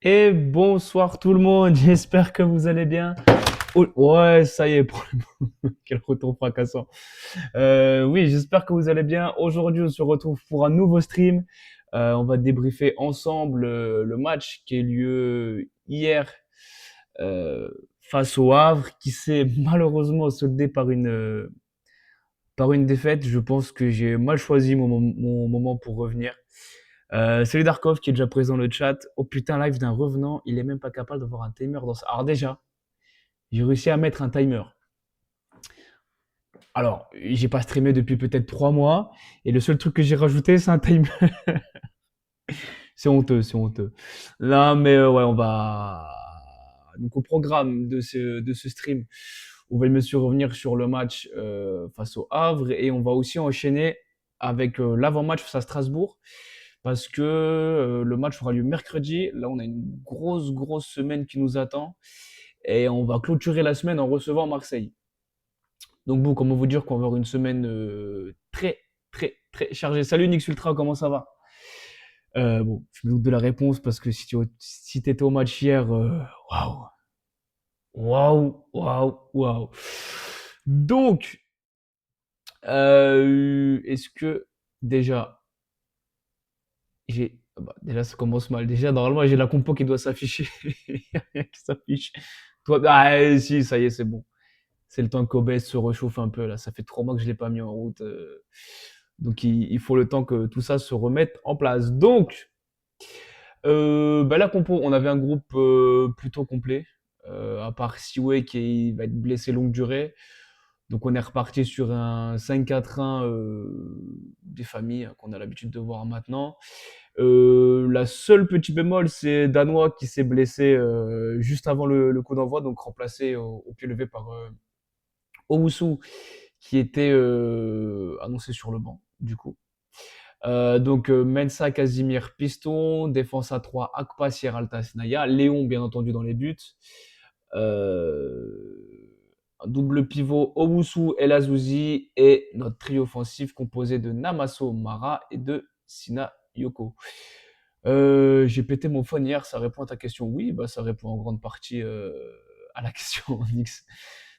Et bonsoir tout le monde, j'espère que vous allez bien. Oh, ouais, ça y est, quel retour fracassant. Oui, j'espère que vous allez bien. Aujourd'hui, on se retrouve pour un nouveau stream. On va débriefer ensemble le match qui a eu lieu hier euh, face au Havre, qui s'est malheureusement soldé par une défaite. Je pense que j'ai mal choisi mon moment pour revenir. Salut Darkov qui est déjà présent dans le chat. Oh putain, live d'un revenant, il est même pas capable d'avoir un timer dans ça. Alors déjà, j'ai réussi à mettre un timer. Alors, j'ai pas streamé depuis peut-être 3 mois et le seul truc que j'ai rajouté, c'est un timer. C'est honteux, c'est honteux. Là, mais ouais, on va donc au programme de ce stream, on va bien sûr revenir sur le match face au Havre et on va aussi enchaîner avec l'avant-match face à Strasbourg parce que le match aura lieu mercredi. Là, on a une grosse semaine qui nous attend et on va clôturer la semaine en recevant Marseille. Donc bon, comment vous dire qu'on va avoir une semaine très chargée. Salut Nix Ultra, comment ça va? Bon, je me doute de la réponse parce que si t'étais au match hier, waouh, waouh. Donc, est-ce que déjà, déjà ça commence mal. Déjà, normalement, j'ai la compo qui doit s'afficher. Il y a rien qui s'affiche. Toi, si, ça y est, c'est bon. C'est le temps qu'OBS se réchauffe un peu là. Ça fait 3 mois que je l'ai pas mis en route. Donc il faut le temps que tout ça se remette en place. Donc, la compo, on avait un groupe plutôt complet, à part Siwe qui va être blessé longue durée. Donc on est reparti sur un 5-4-1 des familles qu'on a l'habitude de voir maintenant. La seule petit bémol, c'est Danois qui s'est blessé juste avant le coup d'envoi, donc remplacé au pied levé par Owusu qui était annoncé sur le banc du coup. Donc Mensa, Casimir, Piston, défense à 3, Akpa, Sierralta, Naya, Léon bien entendu dans les buts. Un double pivot Owusu, El Azouzi et notre trio offensif composé de Namaso, Mara et de Sina Yoko. J'ai pété mon phone hier, ça répond à ta question. Oui, bah ça répond en grande partie à la question, Nix.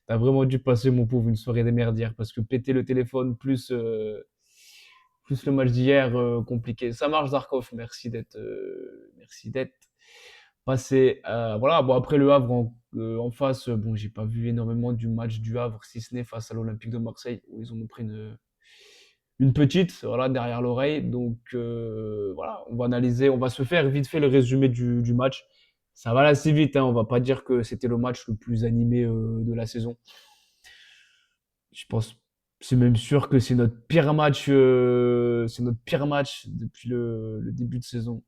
T'as vraiment dû passer, mon pauvre, une soirée des merdières parce que péter le téléphone plus le match d'hier, compliqué. Ça marche, Zarkov. Merci d'être passé. Voilà. Bon, après le Havre en face, bon, j'ai pas vu énormément du match du Havre, si ce n'est face à l'Olympique de Marseille, où ils ont pris une petite, voilà, derrière l'oreille. Donc, voilà, on va analyser, on va se faire vite fait le résumé du match. Ça va aller assez vite, hein, on va pas dire que c'était le match le plus animé de la saison. Je pense, c'est même sûr que c'est notre pire match depuis le début de saison.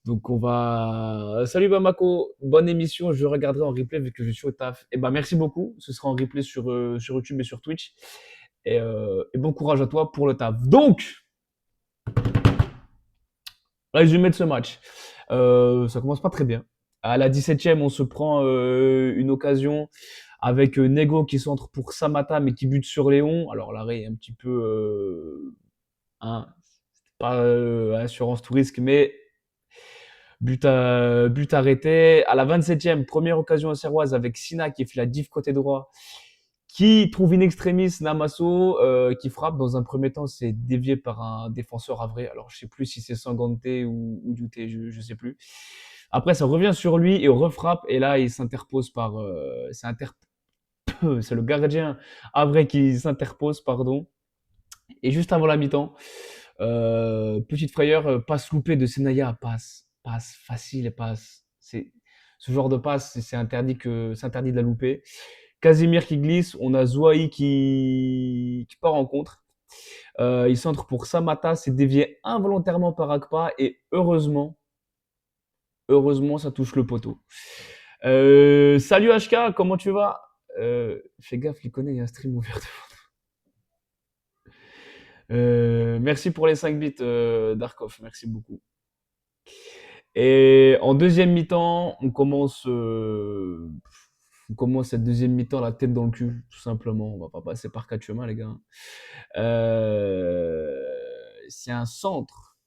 Donc on va. Salut Bamako, bonne émission. Je regarderai en replay vu que je suis au taf. Et ben merci beaucoup. Ce sera en replay sur YouTube et sur Twitch. Et bon courage à toi pour le taf. Donc, résumé de ce match. Ça commence pas très bien. À la 17e, on se prend une occasion avec Nego qui centre pour Samata mais qui bute sur Léon. Alors l'arrêt est un petit peu hein, pas assurance tout risque, mais but arrêté. À la 27e, première occasion serroise avec Sina qui fait la diff côté droit, qui trouve in extremis Namaso qui frappe. Dans un premier temps, c'est dévié par un défenseur avré. Alors je sais plus si c'est Sangante ou Douté, je sais plus. Après, ça revient sur lui et on refrappe. Et là, il s'interpose par. C'est le gardien avré qui s'interpose, pardon. Et juste avant la mi-temps, petite frayeur, passe loupée de Senaya, passe facile, passe. C'est ce genre de passe, c'est interdit de la louper. Casimir qui glisse, on a Zouaï qui part en contre. Il centre pour Samata, c'est dévié involontairement par Akpa et heureusement, ça touche le poteau. Salut HK, comment tu vas? Fais gaffe, il connaît, il y a un stream ouvert. Merci pour les 5 bits, Darkov, merci beaucoup. Et en deuxième mi-temps, on commence cette deuxième mi-temps la tête dans le cul, tout simplement. On va pas passer par quatre chemins, les gars. Euh, c'est un centre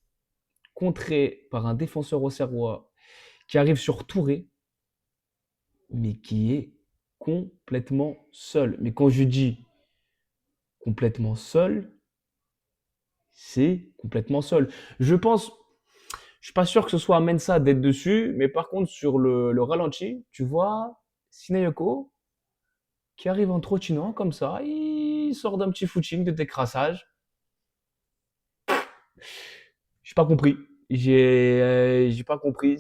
contré par un défenseur auxerrois qui arrive sur Touré, mais qui est complètement seul. Mais quand je dis complètement seul, c'est complètement seul. Je pense, je suis pas sûr que ce soit Mensa d'être dessus, mais par contre, sur le ralenti, tu vois Sinayoko qui arrive en trottinant comme ça, il sort d'un petit footing de décrassage. J'ai pas compris. J'ai pas compris.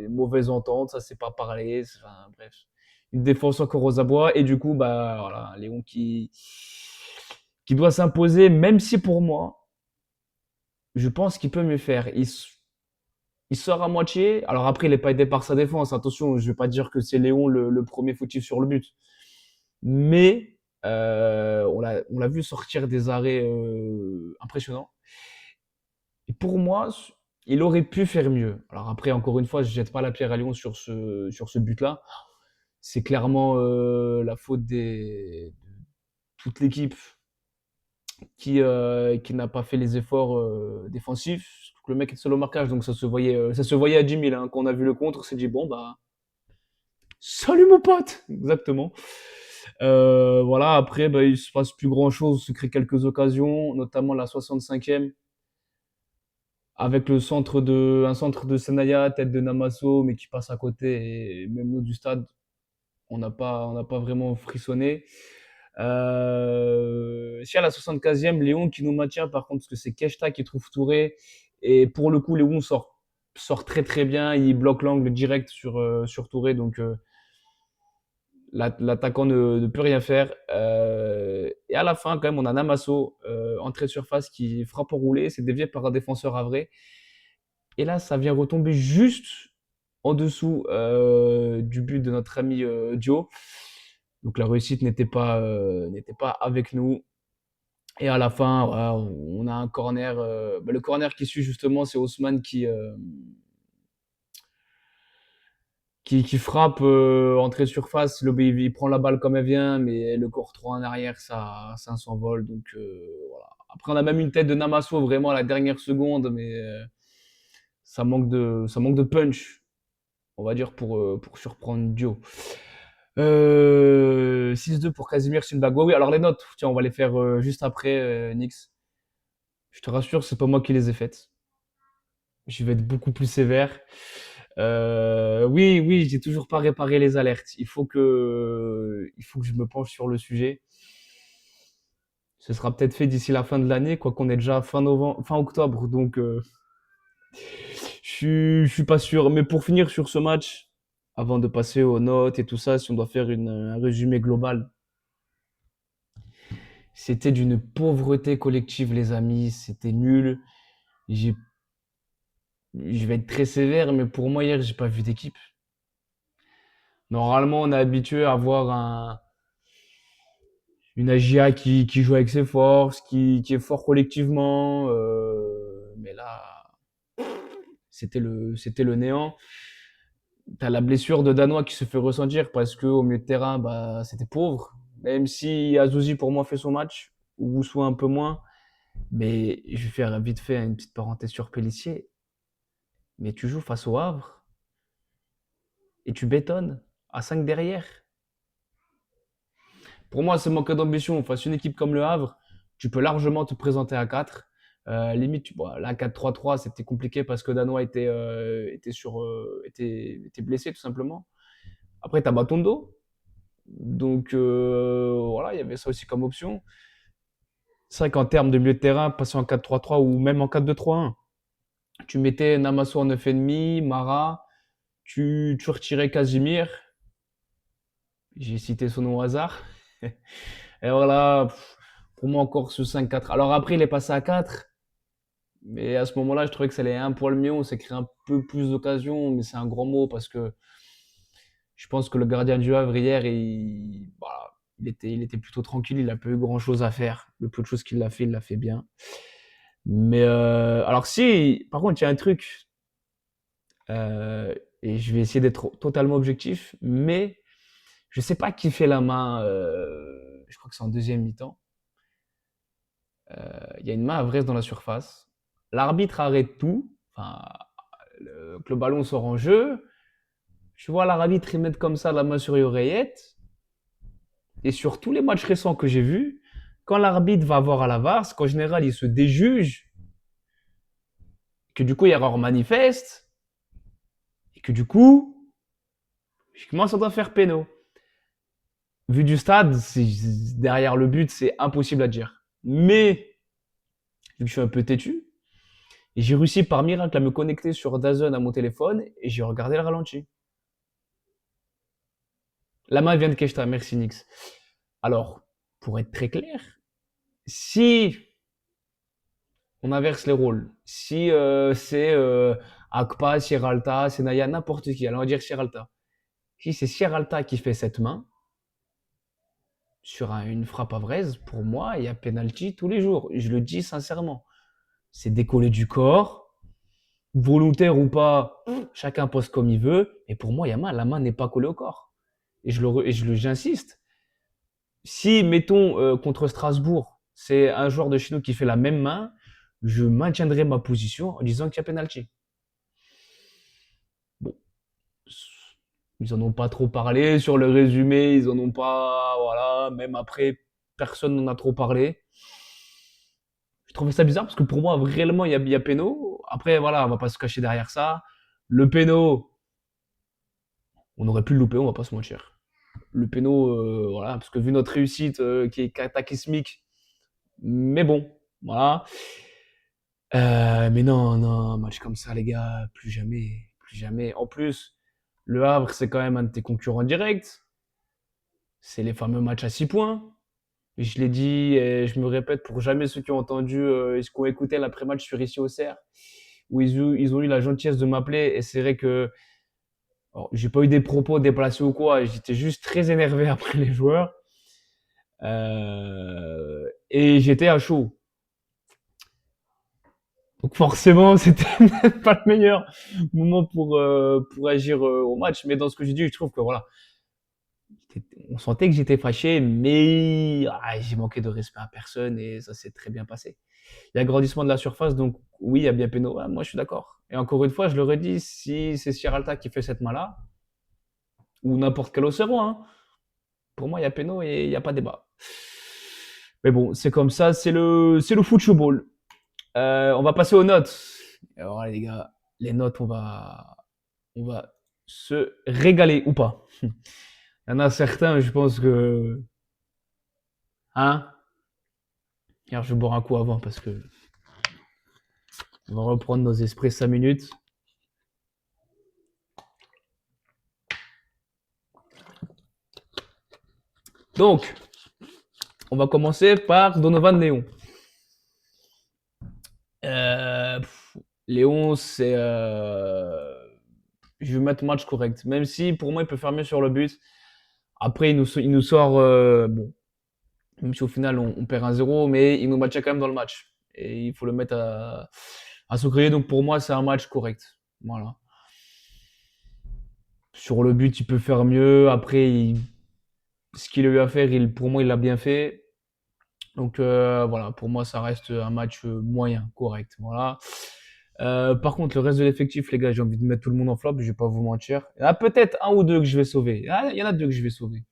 Mauvaise entente, ça s'est pas parlé. Enfin, bref. Une défense encore aux abois. Et du coup, bah, voilà, Léon qui doit s'imposer, même si pour moi, je pense qu'il peut mieux faire. Il sort à moitié. Alors après, il n'est pas aidé par sa défense. Attention, je vais pas dire que c'est Léon le premier fautif sur le but. Mais on l'a vu sortir des arrêts impressionnants. Et pour moi, il aurait pu faire mieux. Alors après, encore une fois, je jette pas la pierre à Lyon sur ce but-là. C'est clairement la faute de toute l'équipe qui n'a pas fait les efforts défensifs. Le mec est seul au marquage, donc ça se voyait à 10 000. Hein. Quand on a vu le contre, on s'est dit, bon, bah, salut mon pote. Exactement. Voilà, après, bah, il se passe plus grand-chose. On se crée quelques occasions, notamment la 65e avec un centre de Senaya, tête de Namasso, mais qui passe à côté. Et même nous du stade, on n'a pas vraiment frissonné. Si à la 75e, Léon qui nous maintient, par contre, parce que c'est Keshta qui trouve Touré. Et pour le coup, Léon sort très très bien. Il bloque l'angle direct sur Touré. Donc l'attaquant ne peut rien faire. Et à la fin, quand même, on a Namasso, entrée de surface, qui frappe au roulé. C'est dévié par un défenseur à vrai. Et là, ça vient retomber juste en dessous du but de notre ami Dio. Donc la réussite n'était pas avec nous. Et à la fin, voilà, on a un corner. Le corner qui suit justement, c'est Haussmann qui frappe entrée de surface. Il prend la balle comme elle vient, mais le corps 3 en arrière, ça s'envole. Donc voilà. Après, on a même une tête de Namasso vraiment à la dernière seconde, mais ça manque de punch, on va dire, pour surprendre Dio. 6-2 pour Casimir Simbagua. Oui, alors les notes, tiens, on va les faire juste après, Nix. Je te rassure, c'est pas moi qui les ai faites. Je vais être beaucoup plus sévère. Oui, oui, j'ai toujours pas réparé les alertes. Il faut que je me penche sur le sujet. Ce sera peut-être fait d'ici la fin de l'année, quoi qu'on est déjà fin novembre, fin octobre, donc je suis pas sûr. Mais pour finir sur ce match, avant de passer aux notes et tout ça, si on doit faire un résumé global, c'était d'une pauvreté collective, les amis. C'était nul. J'ai, je vais être très sévère, mais pour moi, hier, j'ai pas vu d'équipe. Normalement, on est habitué à voir une AGIA qui joue avec ses forces, qui est fort collectivement. Mais là, c'était le néant. T'as la blessure de Danois qui se fait ressentir parce que au milieu de terrain, bah, c'était pauvre. Même si Azouzi, pour moi, fait son match, ou soit un peu moins. Mais je vais faire vite fait une petite parenthèse sur Pellissier. Mais tu joues face au Havre et tu bétonnes à 5 derrière. Pour moi, c'est manque d'ambition. Face à une équipe comme le Havre, tu peux largement te présenter à 4. Limite, bon, là, 4-3-3, c'était compliqué parce que Danois était blessé tout simplement. Après, tu as Batondo. Donc, voilà, il y avait ça aussi comme option. C'est vrai qu'en termes de milieu de terrain, passer en 4-3-3 ou même en 4-2-3-1, tu mettais Namasso en 9,5, Mara, tu retirais Casimir. J'ai cité son nom au hasard. Et voilà, pour moi encore ce 5-4. Alors après, il est passé à 4. Mais à ce moment-là, je trouvais que ça allait un poil mieux. On s'est créé un peu plus d'occasions, mais c'est un grand mot parce que je pense que le gardien du Havre hier, voilà, il était plutôt tranquille. Il n'a pas eu grand-chose à faire. Le peu de choses qu'il a fait, il l'a fait bien. Mais alors si, par contre, il y a un truc, euh, et je vais essayer d'être totalement objectif, mais je sais pas qui fait la main. Je crois que c'est en deuxième mi-temps. Il y a une main à Vresse dans la surface. L'arbitre arrête tout. Enfin, que le ballon sort en jeu. Je vois l'arbitre mettre comme ça la main sur les oreillettes. Et sur tous les matchs récents que j'ai vus, quand l'arbitre va voir à la VAR, c'est qu'en général, il se déjuge, que du coup, il y a erreur manifeste, et que du coup, comment ça doit faire péno. Vu du stade, derrière le but, c'est impossible à dire. Mais, vu que je suis un peu têtu, j'ai réussi par miracle à me connecter sur DAZN à mon téléphone et j'ai regardé le ralenti. La main vient de Keshta, merci Nix. Alors, pour être très clair, si on inverse les rôles, si c'est Akpa, Sierralta, Senaya, n'importe qui, alors on va dire Sierralta. Si c'est Sierralta qui fait cette main, sur une frappe à Vraise, pour moi, il y a penalty tous les jours. Je le dis sincèrement. C'est décollé du corps, volontaire ou pas, chacun pose comme il veut. Et pour moi, il y a main. La main n'est pas collée au corps. Et j'insiste. Si, mettons, contre Strasbourg, c'est un joueur de chez nous qui fait la même main, je maintiendrai ma position en disant qu'il y a penalty. Bon, ils en ont pas trop parlé sur le résumé, ils en ont pas, voilà, même après, personne n'en a trop parlé. Je trouvais ça bizarre parce que pour moi, réellement, il y a péno. Après, voilà, on va pas se cacher derrière ça. Le péno, on aurait pu le louper, on va pas se mentir. Le péno, voilà, parce que vu notre réussite qui est cataclysmique, mais bon, voilà. Mais non, non, un match comme ça, les gars, plus jamais, plus jamais. En plus, Le Havre, c'est quand même un de tes concurrents directs. C'est les fameux matchs à 6 points. Je l'ai dit et je me répète pour jamais ceux qui ont entendu, qui ont écouté l'après-match sur Ici au Cerf, où ils ont eu la gentillesse de m'appeler. Et c'est vrai que j'ai pas eu des propos déplacés ou quoi. J'étais juste très énervé après les joueurs. Et j'étais à chaud. Donc forcément, c'était même pas le meilleur moment pour agir au match. Mais dans ce que j'ai dit, je trouve que voilà, on sentait que j'étais fâché, mais j'ai manqué de respect à personne et ça s'est très bien passé. Il y a agrandissement de la surface, donc oui, il y a bien péno. Ouais, moi, je suis d'accord. Et encore une fois, je le redis, si c'est Sierralta qui fait cette main-là, ou n'importe quel Océan, hein, pour moi, il y a péno et il n'y a pas débat. Mais bon, c'est comme ça, c'est le football. On va passer aux notes. Alors, les gars, les notes, on va se régaler ou pas. Il y en a certains, je pense que, hein. Alors, je vais boire un coup avant parce que on va reprendre nos esprits 5 minutes. Donc, on va commencer par Donovan Léon. Euh, Léon, c'est. Je vais mettre match correct. Même si pour moi, il peut faire mieux sur le but. Après, il nous sort. Bon, même si au final, on perd 1-0, mais il nous maintient quand même dans le match. Et il faut le mettre à se créer. Donc pour moi, c'est un match correct. Voilà. Sur le but, il peut faire mieux. Après, ce qu'il a eu à faire, pour moi, il l'a bien fait. Donc voilà, pour moi, ça reste un match moyen, correct. Voilà. Par contre, le reste de l'effectif, les gars, j'ai envie de mettre tout le monde en flop, je vais pas vous mentir. Il y en a peut-être un ou deux que je vais sauver. Ah, il y en a deux que je vais sauver.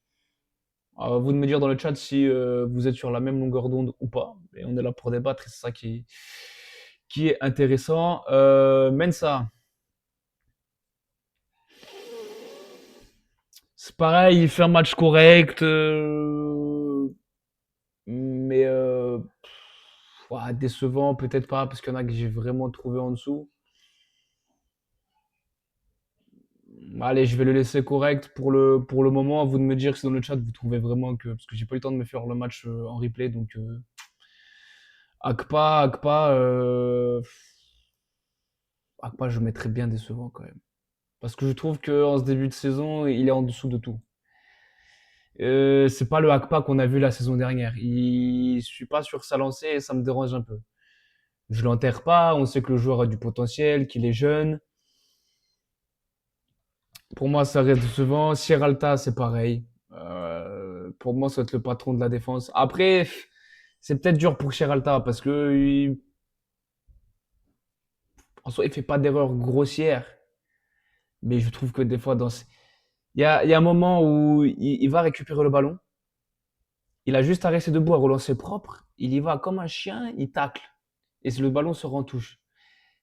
À vous de me dire dans le chat si vous êtes sur la même longueur d'onde ou pas. Et on est là pour débattre et c'est ça qui est intéressant. Mensa, c'est pareil, il fait un match correct. Mais ouah, décevant, peut-être pas, parce qu'il y en a que j'ai vraiment trouvé en dessous. Allez, je vais le laisser correct pour le moment. À vous de me dire si dans le chat vous trouvez vraiment que. Parce que j'ai pas eu le temps de me faire le match en replay. Donc, Akpa, je mettrais bien décevant quand même. Parce que je trouve qu'en ce début de saison, il est en dessous de tout. C'est pas le Akpa qu'on a vu la saison dernière. Je suis pas sur sa lancée et ça me dérange un peu. Je l'enterre pas. On sait que le joueur a du potentiel, qu'il est jeune. Pour moi, ça reste décevant. Sierralta, c'est pareil. Pour moi, ça va être le patron de la défense. Après, c'est peut-être dur pour Sierralta parce que en soi, il fait pas d'erreur grossière. Mais je trouve que des fois, il y a un moment où il va récupérer le ballon. Il a juste à rester debout, à relancer propre. Il y va comme un chien, il tacle. Et le ballon se rend touche.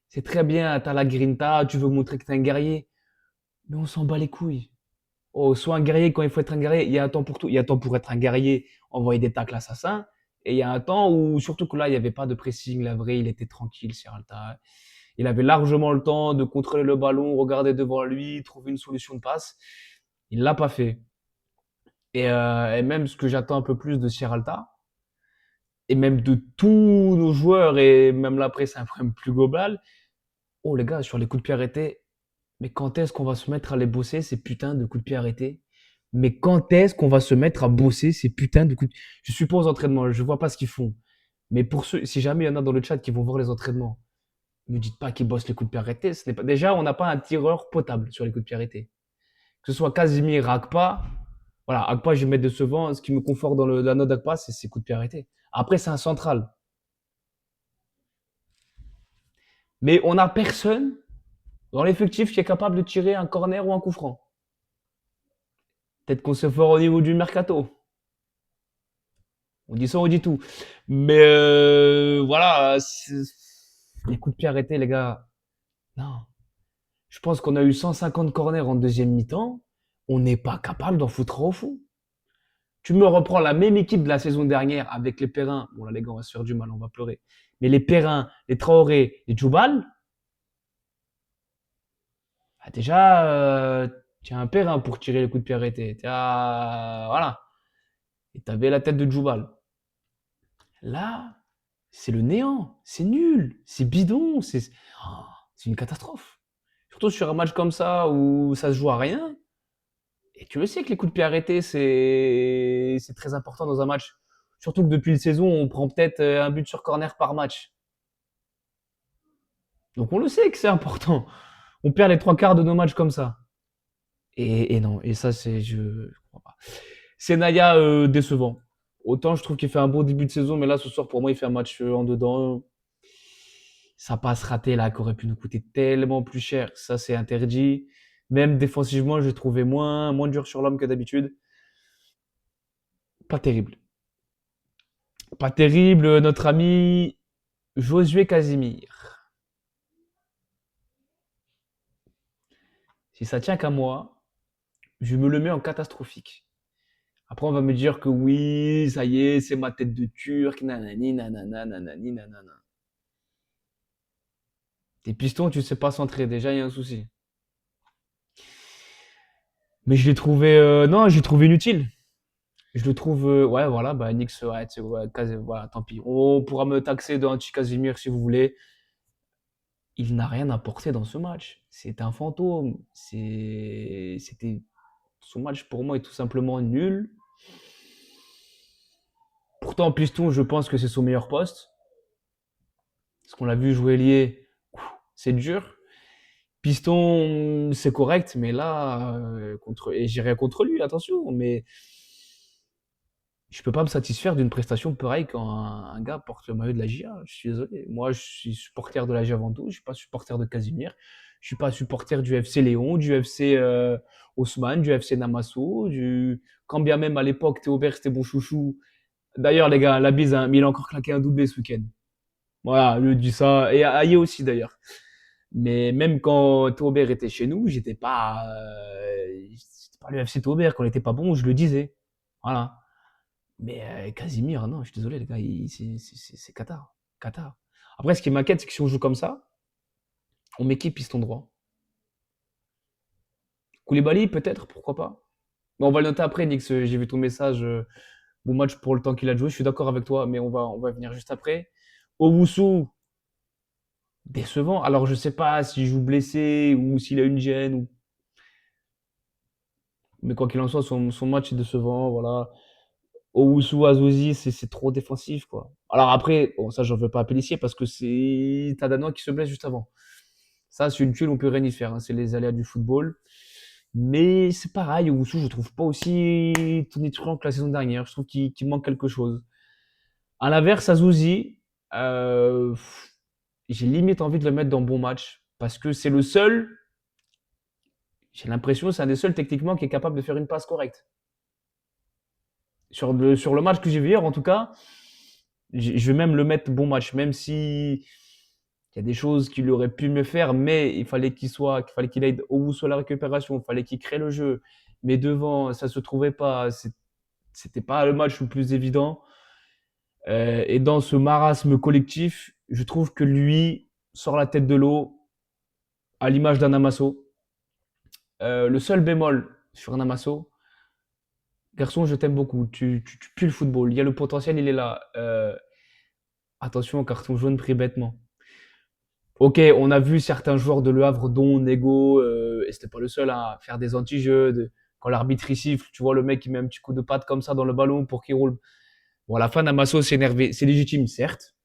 C'est très bien, t'as la grinta, tu veux montrer que t'es un guerrier. Mais on s'en bat les couilles. Oh, sois un guerrier quand il faut être un guerrier. Il y a un temps pour tout. Il y a un temps pour être un guerrier, envoyer des tacles assassins. Et il y a un temps où, surtout que là, il n'y avait pas de pressing. La vraie, il était tranquille, Serralta. Il avait largement le temps de contrôler le ballon, regarder devant lui, trouver une solution de passe. Il l'a pas fait. Et même ce que j'attends un peu plus de Serralta, et même de tous nos joueurs, et même là après, c'est un problème plus global. Oh les gars, sur les coups de pied arrêtés, mais quand est-ce qu'on va se mettre à les bosser, ces putains de coups de pied arrêtés? Mais quand est-ce qu'on va se mettre à bosser ces putains de coups de... Je suis pas aux entraînements, je vois pas ce qu'ils font. Mais pour ceux, si jamais il y en a dans le chat qui vont voir les entraînements, ne dites pas qu'ils bossent les coups de pied arrêtés. Ce n'est pas... Déjà, on n'a pas un tireur potable sur les coups de pied arrêtés. Que ce soit Casimir, Akpa. Voilà, Akpa, je vais mettre décevant. Ce qui me conforte dans la note d'Akpa, c'est ses coups de pied arrêtés. Après, c'est un central. Mais on n'a personne dans l'effectif qui est capable de tirer un corner ou un coup franc. Peut-être qu'on se fort au niveau du mercato. On dit ça, on dit tout. Mais voilà, les coups de pied arrêtés, les gars. Non. Je pense qu'on a eu 150 corners en deuxième mi-temps. On n'est pas capable d'en foutre au fond. Tu me reprends la même équipe de la saison dernière avec les Perrins. Bon, là, les gars, on va se faire du mal, on va pleurer. Mais les Perrins, les Traoré, les Djoubal, bah déjà, tu as un Perrin pour tirer les coups de pied arrêtés. Voilà. Et t'avais la tête de Djoubal. Là, c'est le néant. C'est nul. C'est bidon. C'est une catastrophe. Surtout sur un match comme ça où ça se joue à rien. Et tu le sais que les coups de pied arrêtés, c'est très important dans un match. Surtout que depuis le saison, on prend peut-être un but sur corner par match. Donc on le sait que c'est important. On perd les trois quarts de nos matchs comme ça. Et non, et ça, je crois pas. C'est Naya décevant. Autant je trouve qu'il fait un beau début de saison, mais là, ce soir, pour moi, il fait un match en dedans. Ça passe raté là, qui aurait pu nous coûter tellement plus cher. Ça, c'est interdit. Même défensivement, je l'ai trouvé moins dur sur l'homme que d'habitude. Pas terrible. Pas terrible, notre ami Josué Casimir. Si ça tient qu'à moi, je me le mets en catastrophique. Après, on va me dire que oui, ça y est, c'est ma tête de turc, nanani, nanana, nanani, nanana. Tes pistons, tu sais pas centrer, déjà, il y a un souci. Mais je l'ai trouvé, non, je l'ai trouvé inutile. Je le trouve, ouais, voilà, bah, Nix, ouais, ouais, voilà, tant pis. On pourra me taxer de anti-Casimir si vous voulez. Il n'a rien apporté dans ce match. C'est un fantôme. C'était, son match pour moi est tout simplement nul. Pourtant, Piston, je pense que c'est son meilleur poste. Parce qu'on l'a vu jouer lié, c'est dur. Piston, c'est correct, mais là, et j'ai rien contre lui, attention, mais je peux pas me satisfaire d'une prestation pareille quand un gars porte le maillot de la GIA. Je suis désolé. Moi, je suis supporter de la GIA avant tout. Je suis pas supporter de Casimir. Je suis pas supporter du FC Léon, du FC Haussmann, du FC Namasso, quand bien même à l'époque Théobert c'était bon chouchou. D'ailleurs, les gars, la bise, hein, mais il a encore claqué un doublé ce week-end. Voilà, je dis ça. Et Aïe aussi d'ailleurs. Mais même quand Théobert était chez nous, j'étais pas le FC Théobert. Quand il était pas bon, je le disais. Voilà. Mais Casimir, non, je suis désolé, les gars, c'est Qatar. Qatar. Après, ce qui m'inquiète, c'est que si on joue comme ça, on met qui piston droit? Koulibaly, peut-être, pourquoi pas? Mais on va le noter après, Nix. J'ai vu ton message. Bon match pour le temps qu'il a joué. Je suis d'accord avec toi, mais on va venir juste après. Owusu, décevant. Alors, je sais pas s'il joue blessé ou s'il a une gêne. Mais quoi qu'il en soit, son match est décevant. Voilà. Owusu, Azozi, c'est trop défensif, quoi. Alors après, bon, ça, j'en veux pas à Pélissier parce que c'est Tadanois qui se blesse juste avant. Ça, c'est une tuile, on peut rien y faire, hein. C'est les aléas du football. Mais c'est pareil, Owusu, je trouve pas aussi tonitruant que la saison dernière. Je trouve qu'il manque quelque chose. À l'inverse, Azouzi, euh, j'ai limite envie de le mettre dans bon match parce que c'est le seul J'ai l'impression que c'est un des seuls techniquement qui est capable de faire une passe correcte. Sur le match que j'ai vu hier, en tout cas, je vais même le mettre bon match, même si il y a des choses qu'il aurait pu mieux faire, mais il fallait qu'il aide au bout sur la récupération, il fallait qu'il crée le jeu. Mais devant, ça se trouvait pas, c'était pas le match le plus évident. Et dans ce marasme collectif, je trouve que lui sort la tête de l'eau à l'image d'un Amasso. Le seul bémol sur un Amasso, garçon, je t'aime beaucoup. Tu pues le football. Il y a le potentiel, il est là. Attention, carton jaune pris bêtement. Ok, on a vu certains joueurs de Le Havre, dont Nego, et c'était pas le seul à faire des anti-jeux. Quand l'arbitre il siffle, tu vois le mec qui met un petit coup de patte comme ça dans le ballon pour qu'il roule. Bon, à la fin, Namasso s'est énervé. C'est légitime, certes.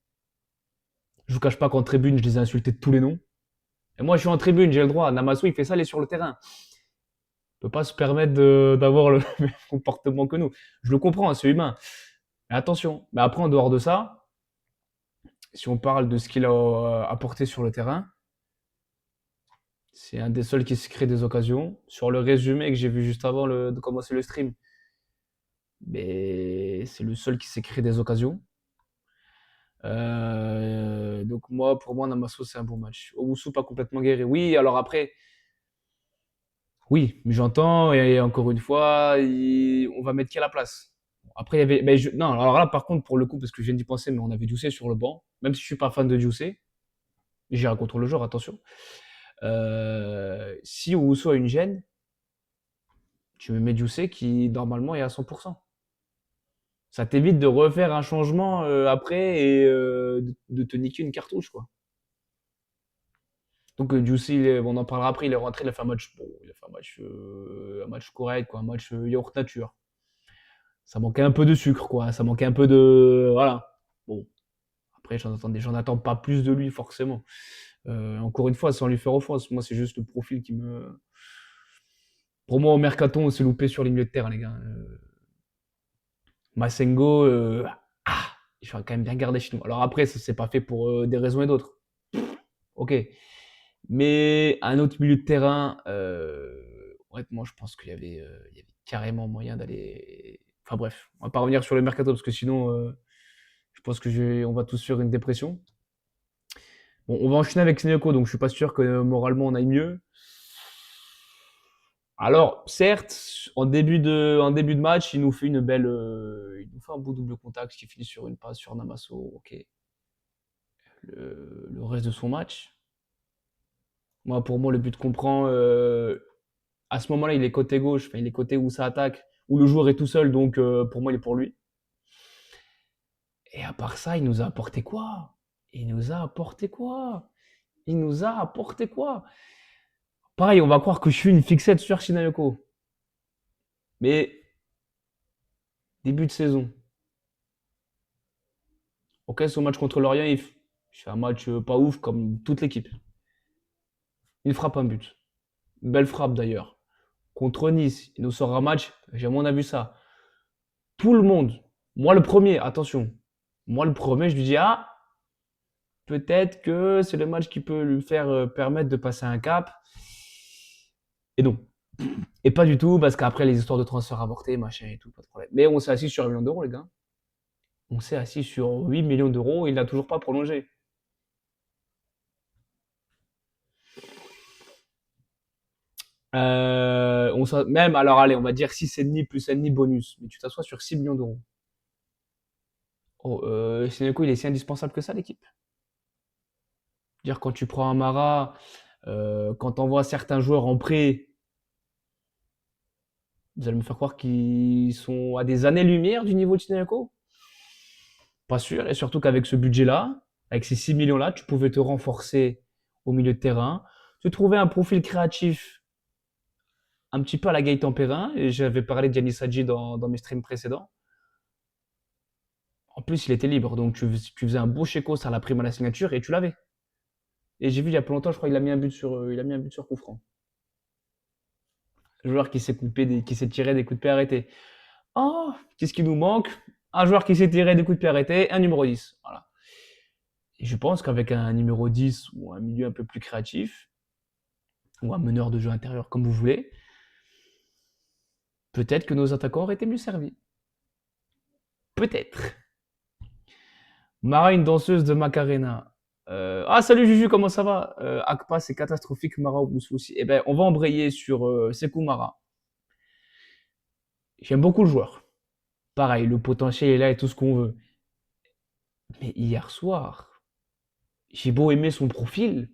Je vous cache pas qu'en tribune, je les ai insultés de tous les noms. Et moi, je suis en tribune, j'ai le droit. Namasso, il fait ça, il est sur le terrain. Il peut pas se permettre d'avoir le même comportement que nous. Je le comprends, hein, c'est humain. Mais attention. Mais après, en dehors de ça, si on parle de ce qu'il a apporté sur le terrain, c'est un des seuls qui se crée des occasions. Sur le résumé que j'ai vu juste avant de commencer le stream, mais c'est le seul qui s'est créé des occasions. Donc moi, pour moi, Namasso, c'est un bon match. Owusu, pas complètement guéri. Oui, alors après, oui, mais j'entends, et encore une fois, on va mettre qui à la place? Après, il y avait. Non, alors là, par contre, pour le coup, parce que je viens d'y penser, mais on avait Jussé sur le banc. Même si je suis pas fan de Jussé, j'irai contre le joueur, attention. Si Owusu a une gêne, tu me mets Jussé qui, normalement, est à 100%. Ça t'évite de refaire un changement après et de te niquer une cartouche, quoi. Donc Juicy, on en parlera après, il est rentré, il a fait un match, bon, il a fait un match correct, quoi, un match yaourt nature. Ça manquait un peu de sucre, quoi, ça manquait un peu de, voilà. Bon, après j'en attends pas plus de lui forcément. Encore une fois, sans lui faire offense, moi c'est juste le profil qui me, pour moi au mercato, on s'est loupé sur les milieux de terrain, les gars. Massengo, il faudra quand même bien garder chez nous. Alors après, ça c'est pas fait pour des raisons et d'autres. Ok. Mais un autre milieu de terrain, honnêtement, je pense il y avait carrément moyen d'aller. Enfin bref, on va pas revenir sur le mercato parce que sinon, je pense que on va tous faire une dépression. Bon, on va enchaîner avec Sneoko, donc je suis pas sûr que moralement on aille mieux. Alors, certes, en début de match, il nous fait il nous fait un beau double contact qui finit sur une passe sur Namasso. Ok. Le reste de son match, moi, pour moi, le but qu'on prend, à ce moment-là, il est côté gauche, enfin, il est côté où ça attaque, où le joueur est tout seul, donc pour moi, il est pour lui. Et à part ça, il nous a apporté quoi? Il nous a apporté quoi? Il nous a apporté quoi? Pareil, on va croire que je suis une fixette sur Shinayoko. Mais début de saison. Ok, son match contre Lorient, il fait un match pas ouf comme toute l'équipe. Il frappe un but. Belle frappe d'ailleurs. Contre Nice, il nous sort un match, jamais on a vu ça. Tout le monde, moi le premier, attention, moi le premier, je lui dis, ah, peut-être que c'est le match qui peut lui faire permettre de passer un cap. Et non. Et pas du tout, parce qu'après les histoires de transfert avortés, machin et tout, pas de problème. Mais on s'est assis sur 1 million d'euros, les gars. On s'est assis sur 8 millions d'euros, il n'a toujours pas prolongé. Même, alors allez, on va dire 6,5 plus 1,5 bonus. Mais tu t'assois sur 6 millions d'euros. Oh, Sénéco, il est si indispensable que ça, l'équipe. Dire quand tu prends un Mara, quand on voit certains joueurs en prêt, vous allez me faire croire qu'ils sont à des années-lumière du niveau de Tineko? Pas sûr. Et surtout qu'avec ce budget-là, avec ces 6 millions-là, tu pouvais te renforcer au milieu de terrain, te trouver un profil créatif un petit peu à la Gaëtan Perrin. Et j'avais parlé de Yanis Hadji dans mes streams précédents. En plus, il était libre, donc tu faisais un beau chéco à la prime à la signature et tu l'avais. Et j'ai vu il y a pas longtemps, je crois qu'il a mis un but il a mis un but sur coup franc. Joueur qui s'est tiré des coups de pied arrêtés. Oh, qu'est-ce qui nous manque? Un joueur qui s'est tiré des coups de pied arrêtés, un numéro 10. Voilà. Et je pense qu'avec un numéro 10 ou un milieu un peu plus créatif, ou un meneur de jeu intérieur, comme vous voulez, peut-être que nos attaquants auraient été mieux servis. Peut-être. Mara, une danseuse de Macarena. Ah, salut Juju, comment ça va? Akpa, c'est catastrophique, Mara ou aussi. Eh ben, on va embrayer sur Sekou Mara. J'aime beaucoup le joueur. Pareil, le potentiel est là et tout ce qu'on veut. Mais hier soir, j'ai beau aimer son profil,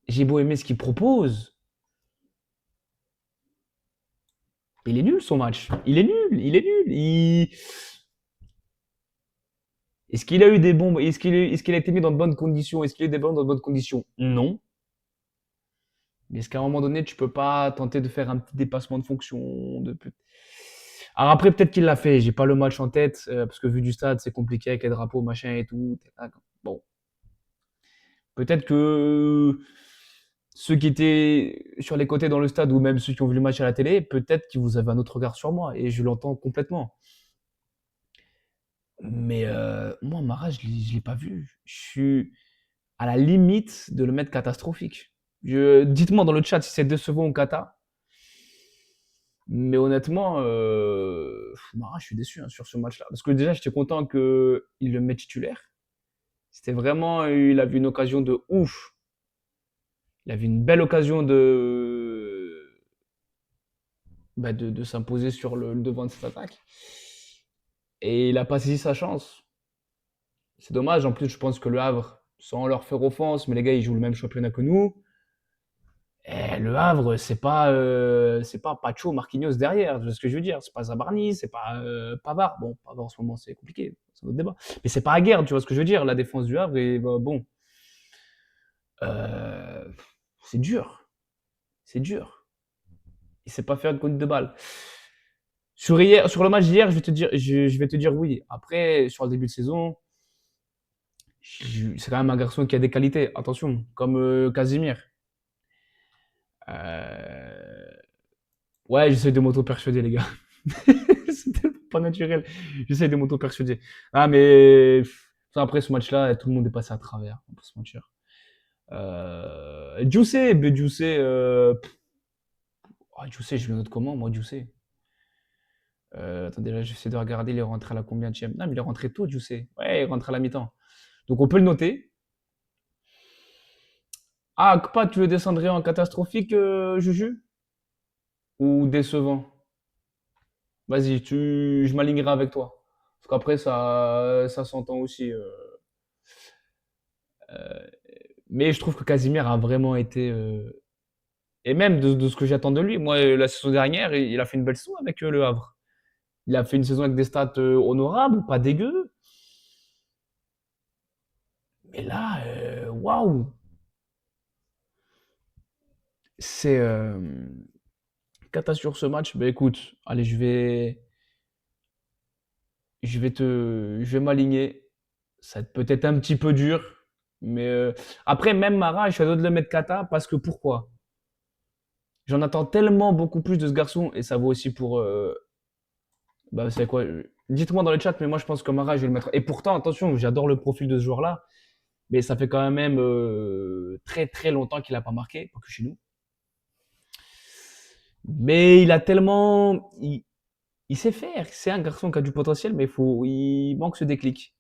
j'ai beau aimer ce qu'il propose, il est nul son match. Il est nul, il est nul. Est-ce qu'il a eu des bons, est-ce qu'il a été mis dans de bonnes conditions? Est-ce qu'il a eu des ballons dans de bonnes conditions? Non. Mais est-ce qu'à un moment donné, tu peux pas tenter de faire un petit dépassement de fonction Alors après, peut-être qu'il l'a fait. J'ai pas le match en tête parce que vu du stade, c'est compliqué avec les drapeaux, machin et tout. Bon, peut-être que ceux qui étaient sur les côtés dans le stade ou même ceux qui ont vu le match à la télé, peut-être que vous avez un autre regard sur moi et je l'entends complètement. Mais moi, Mara, je l'ai pas vu. Je suis à la limite de le mettre catastrophique. Dites-moi dans le chat si c'est décevant ou cata. Mais honnêtement, Mara, je suis déçu hein, sur ce match-là. Parce que déjà, j'étais content qu'il le mette titulaire. C'était vraiment, il a vu une occasion de ouf. Il a vu une belle occasion de s'imposer sur le devant de cette attaque. Et il a pas saisi sa chance. C'est dommage. En plus, je pense que le Havre, sans leur faire offense, mais les gars, ils jouent le même championnat que nous. Et le Havre, c'est pas Pacho, Marquinhos derrière. Tu vois ce que je veux dire? C'est pas Zabarni, c'est pas Pavard. Bon, Pavard en ce moment, c'est compliqué. C'est un autre débat. Mais c'est pas Aguerd, tu vois ce que je veux dire? La défense du Havre, et bah, bon. Euh, c'est dur. C'est dur. Il sait pas faire de conduite de balle. Sur le match d'hier, je vais te dire oui. Après, sur le début de saison, c'est quand même un garçon qui a des qualités. Attention, comme Casimir. Euh, Ouais, j'essaie de m'auto-persuader, les gars. C'est tellement pas naturel. J'essaie de m'auto-persuader. Ah, mais après ce match-là, tout le monde est passé à travers. On peut se mentir. Jussé, mais Jussé, Jussé, je le note comment, moi, Jussé? Attendez, là, j'essaie de regarder, il est rentré à la combien de Non, mais il est rentré tôt, Jussé. Ouais, il est rentré à la mi-temps. Donc, on peut le noter. Ah, Akpa, tu le descendrais en catastrophique, Juju? Ou décevant? Vas-y, je m'alignerai avec toi. Parce qu'après, ça s'entend aussi. Mais je trouve que Casimir a vraiment été. Et même de ce que j'attends de lui. Moi, la saison dernière, il a fait une belle saison avec Le Havre. Il a fait une saison avec des stats honorables, pas dégueu. Mais là, waouh! C'est. Cata sur ce match. Ben écoute, allez, je vais m'aligner. Ça va être peut-être un petit peu dur. Mais après, même Mara, je suis à deux de le mettre Kata parce que pourquoi? J'en attends tellement beaucoup plus de ce garçon et ça vaut aussi pour. Bah, c'est quoi? Dites-moi dans le chat, mais moi je pense que Mara, je vais le mettre. Et pourtant, attention, j'adore le profil de ce joueur-là, mais ça fait quand même très très longtemps qu'il n'a pas marqué, pas que chez nous. Mais il a tellement. Il sait faire. C'est un garçon qui a du potentiel, mais il manque ce déclic.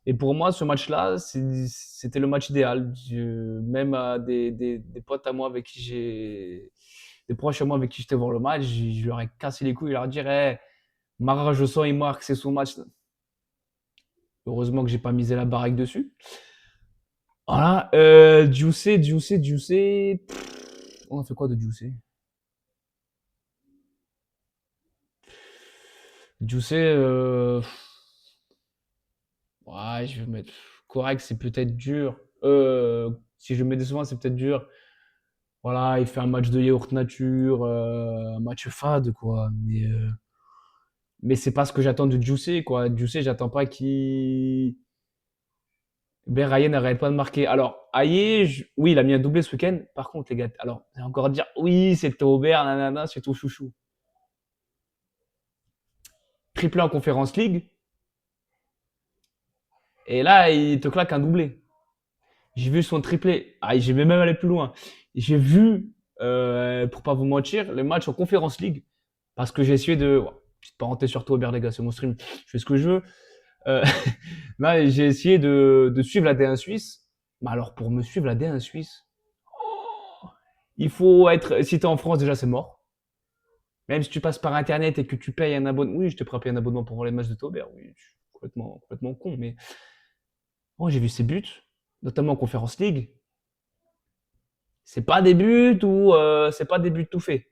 Et pour moi, ce match-là, c'était le match idéal. Même à des potes à moi avec qui des proches à moi avec qui j'étais voir le match, je leur ai cassé les couilles, je leur dirais, Mara, je sens, il marque, c'est son match. Heureusement que j'ai pas misé la baraque dessus. Voilà, Juicy. On a fait quoi de Juicy? Juicy, ouais, je vais mettre correct, c'est peut-être dur. Si je mets décevant, c'est peut-être dur. Voilà, il fait un match de yaourt nature, un match fade, quoi. Mais c'est pas ce que j'attends de Juicy, quoi. Juicy, j'attends pas qu'il. Ben Ryan n'arrête pas de marquer. Alors, Aye, oui, il a mis un doublé ce week-end. Par contre, les gars, alors, c'est encore dire, oui, c'est Aubert, nanana, c'est ton chouchou. Triplé en Conférence League. Et là, il te claque un doublé. J'ai vu son triplé. Ah, j'ai même aller plus loin. J'ai vu pour pas vous mentir, les matchs en Conference League, parce que j'ai essayé de... Petite parenthèse sur Aubert, les gars, c'est mon stream, je fais ce que je veux. Euh, Là, j'ai essayé de suivre la D1 Suisse. Mais alors, pour me suivre la D1 Suisse, il faut être... Si t'es en France, déjà, c'est mort. Même si tu passes par Internet et que tu payes un abonnement... Oui, je te payer un abonnement pour voir les matchs de Taubert. Oui, je suis complètement con. Mais oh, j'ai vu ses buts, notamment en Conference League. C'est pas des buts ou c'est pas des buts tout faits.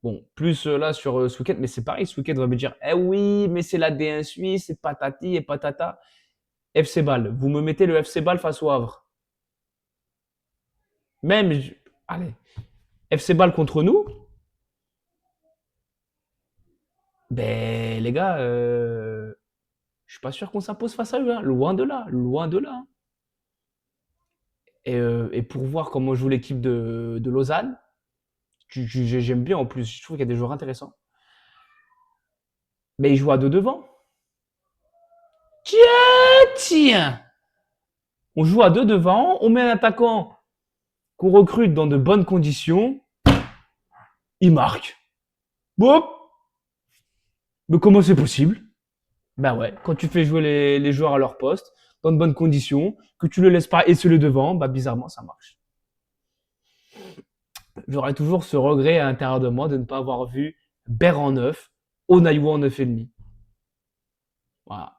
Bon, plus là sur ce week-end, mais c'est pareil, ce week-end, on va me dire, eh oui, mais c'est la D1 Suisse, c'est patati et patata. FC Bâle, vous me mettez le FC Bâle face au Havre. Même, allez, FC Bâle contre nous, ben les gars, je suis pas sûr qu'on s'impose face à eux, hein. Loin de là, loin de là, hein. Et pour voir comment joue l'équipe de Lausanne, j'aime bien en plus, je trouve qu'il y a des joueurs intéressants. Mais ils jouent à deux devant. Tiens, on joue à deux devant, on met un attaquant qu'on recrute dans de bonnes conditions, il marque. Bon, mais comment c'est possible? Ben ouais, quand tu fais jouer les joueurs à leur poste, dans de bonnes conditions, que tu ne le laisses pas esseler devant, bah bizarrement ça marche. J'aurais toujours ce regret à l'intérieur de moi de ne pas avoir vu Ber en 9, Onaïwa en 9,5. Voilà.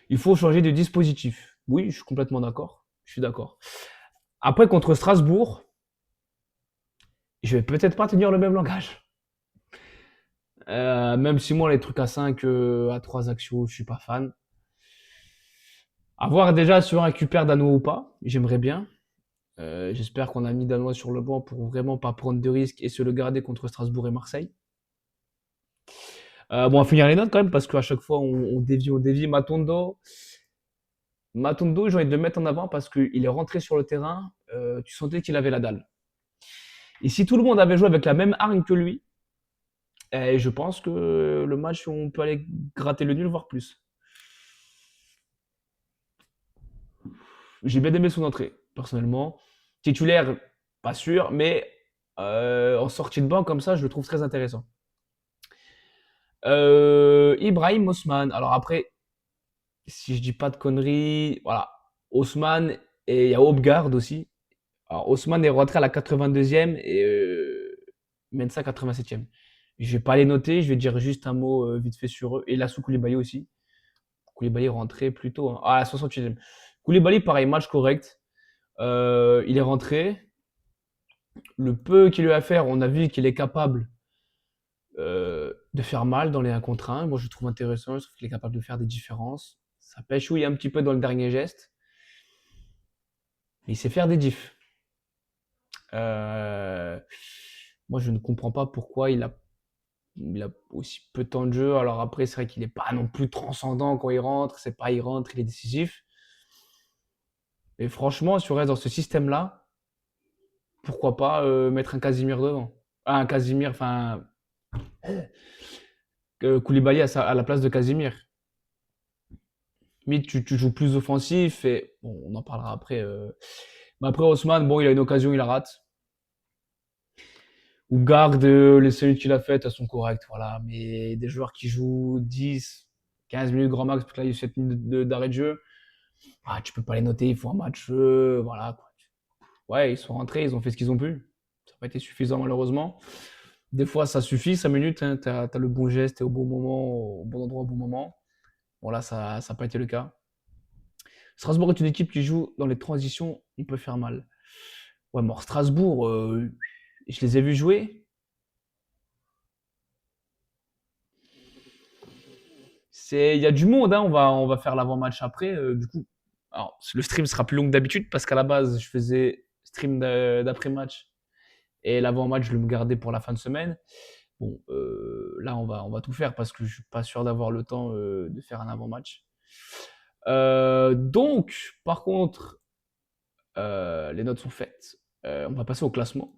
Il faut changer de dispositif. Oui, je suis complètement d'accord. Je suis d'accord. Après, contre Strasbourg, je vais peut-être pas tenir le même langage. Même si moi, les trucs à 5, à 3 actions, je suis pas fan. À voir déjà si on récupère Danois ou pas. J'aimerais bien. J'espère qu'on a mis Danois sur le banc pour vraiment pas prendre de risques et se le garder contre Strasbourg et Marseille. Bon, on va finir les notes quand même parce qu'à chaque fois on dévie, on dévie. Matondo, j'ai envie de le mettre en avant parce qu'il est rentré sur le terrain, tu sentais qu'il avait la dalle. Et si tout le monde avait joué avec la même arme que lui, je pense que le match, on peut aller gratter le nul, voire plus. J'ai bien aimé son entrée, personnellement. Titulaire, pas sûr, mais en sortie de banc comme ça, je le trouve très intéressant. Ibrahim Osman. Alors après, si je dis pas de conneries, voilà. Osman et il y a Hopgard aussi. Alors Osman est rentré à la 82e et Mensa 87e. Je vais pas les noter, je vais dire juste un mot vite fait sur eux. Et Lassou Koulibaly aussi. Koulibaly est rentré plus tôt, hein. Ah, à la 68e. Koulibaly, pareil, match correct. Il est rentré. Le peu qu'il lui a à faire, on a vu qu'il est capable de faire mal dans les 1 contre 1. Moi, je trouve intéressant. Je trouve qu'il est capable de faire des différences. Ça pêche, oui, un petit peu dans le dernier geste. Mais il sait faire des diffs. Euh, Moi, je ne comprends pas pourquoi il a aussi peu de temps de jeu. Alors après, c'est vrai qu'il n'est pas non plus transcendant quand il rentre. C'est pas il rentre, il est décisif. Mais franchement, si on reste dans ce système-là, pourquoi pas mettre un Casimir devant? Ah, un Casimir, enfin, Koulibaly à la place de Casimir. Mais tu joues plus offensif et bon, on en parlera après. Mais après, Haussmann, bon, il a une occasion, il la rate. Ou garde les cellules qu'il a faites, elles sont correctes, voilà. Mais des joueurs qui jouent 10, 15 minutes grand max, parce que là, il y a 7 minutes d'arrêt de jeu, ah, tu peux pas les noter, il faut un match, voilà, quoi. Ouais, ils sont rentrés, ils ont fait ce qu'ils ont pu. Ça n'a pas été suffisant, malheureusement. Des fois, ça suffit, 5 minutes, hein, tu as le bon geste et au bon moment, au bon endroit, au bon moment. Bon, là, ça n'a pas été le cas. Strasbourg est une équipe qui joue dans les transitions, on peut faire mal. Ouais, mort Strasbourg, je les ai vus jouer. Il y a du monde, hein. On va faire l'avant-match après. Du coup, alors, le stream sera plus long que d'habitude parce qu'à la base, je faisais stream d'après-match et l'avant-match, je le gardais pour la fin de semaine. Bon, là, on va tout faire parce que je suis pas sûr d'avoir le temps de faire un avant-match. Donc, par contre, les notes sont faites. On va passer au classement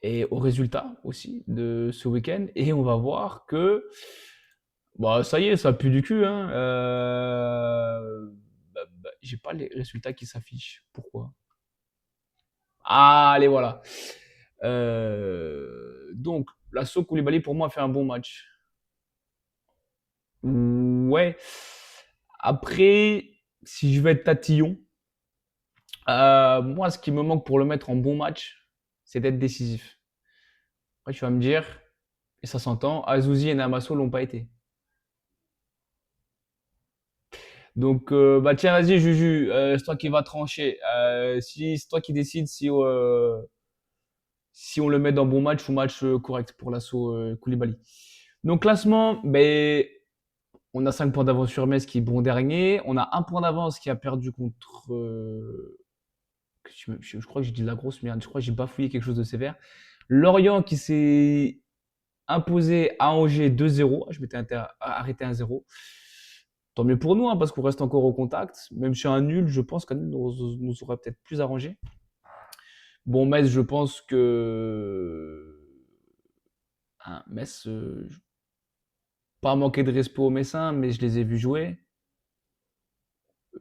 et aux résultats aussi de ce week-end. Et on va voir que, bah, ça y est, ça pue du cul, hein. J'ai pas les résultats qui s'affichent. Pourquoi? Allez, voilà. Donc, l'assaut Koulibaly, pour moi, a fait un bon match. Ouais. Après, si je vais être tatillon, moi, ce qui me manque pour le mettre en bon match, c'est d'être décisif. Après, tu vas me dire, et ça s'entend, Azouzi et Namasso l'ont pas été. Donc, bah tiens, vas-y, Juju, c'est toi qui vas trancher. Si c'est toi qui décides si on le met dans bon match ou match correct pour l'assaut Koulibaly. Donc, classement, ben, on a 5 points d'avance sur Metz qui est bon dernier. On a un point d'avance qui a perdu contre. Je crois que j'ai dit de la grosse merde. Je crois que j'ai bafouillé quelque chose de sévère. Lorient qui s'est imposé à Angers 2-0. Je m'étais arrêté à 1-0. Tant mieux pour nous, hein, parce qu'on reste encore au contact. Même si un nul, je pense qu'un nul nous aurait peut-être plus arrangé. Bon, Metz, je pense que. Hein, Metz, pas manquer de respect aux Messins, mais je les ai vus jouer.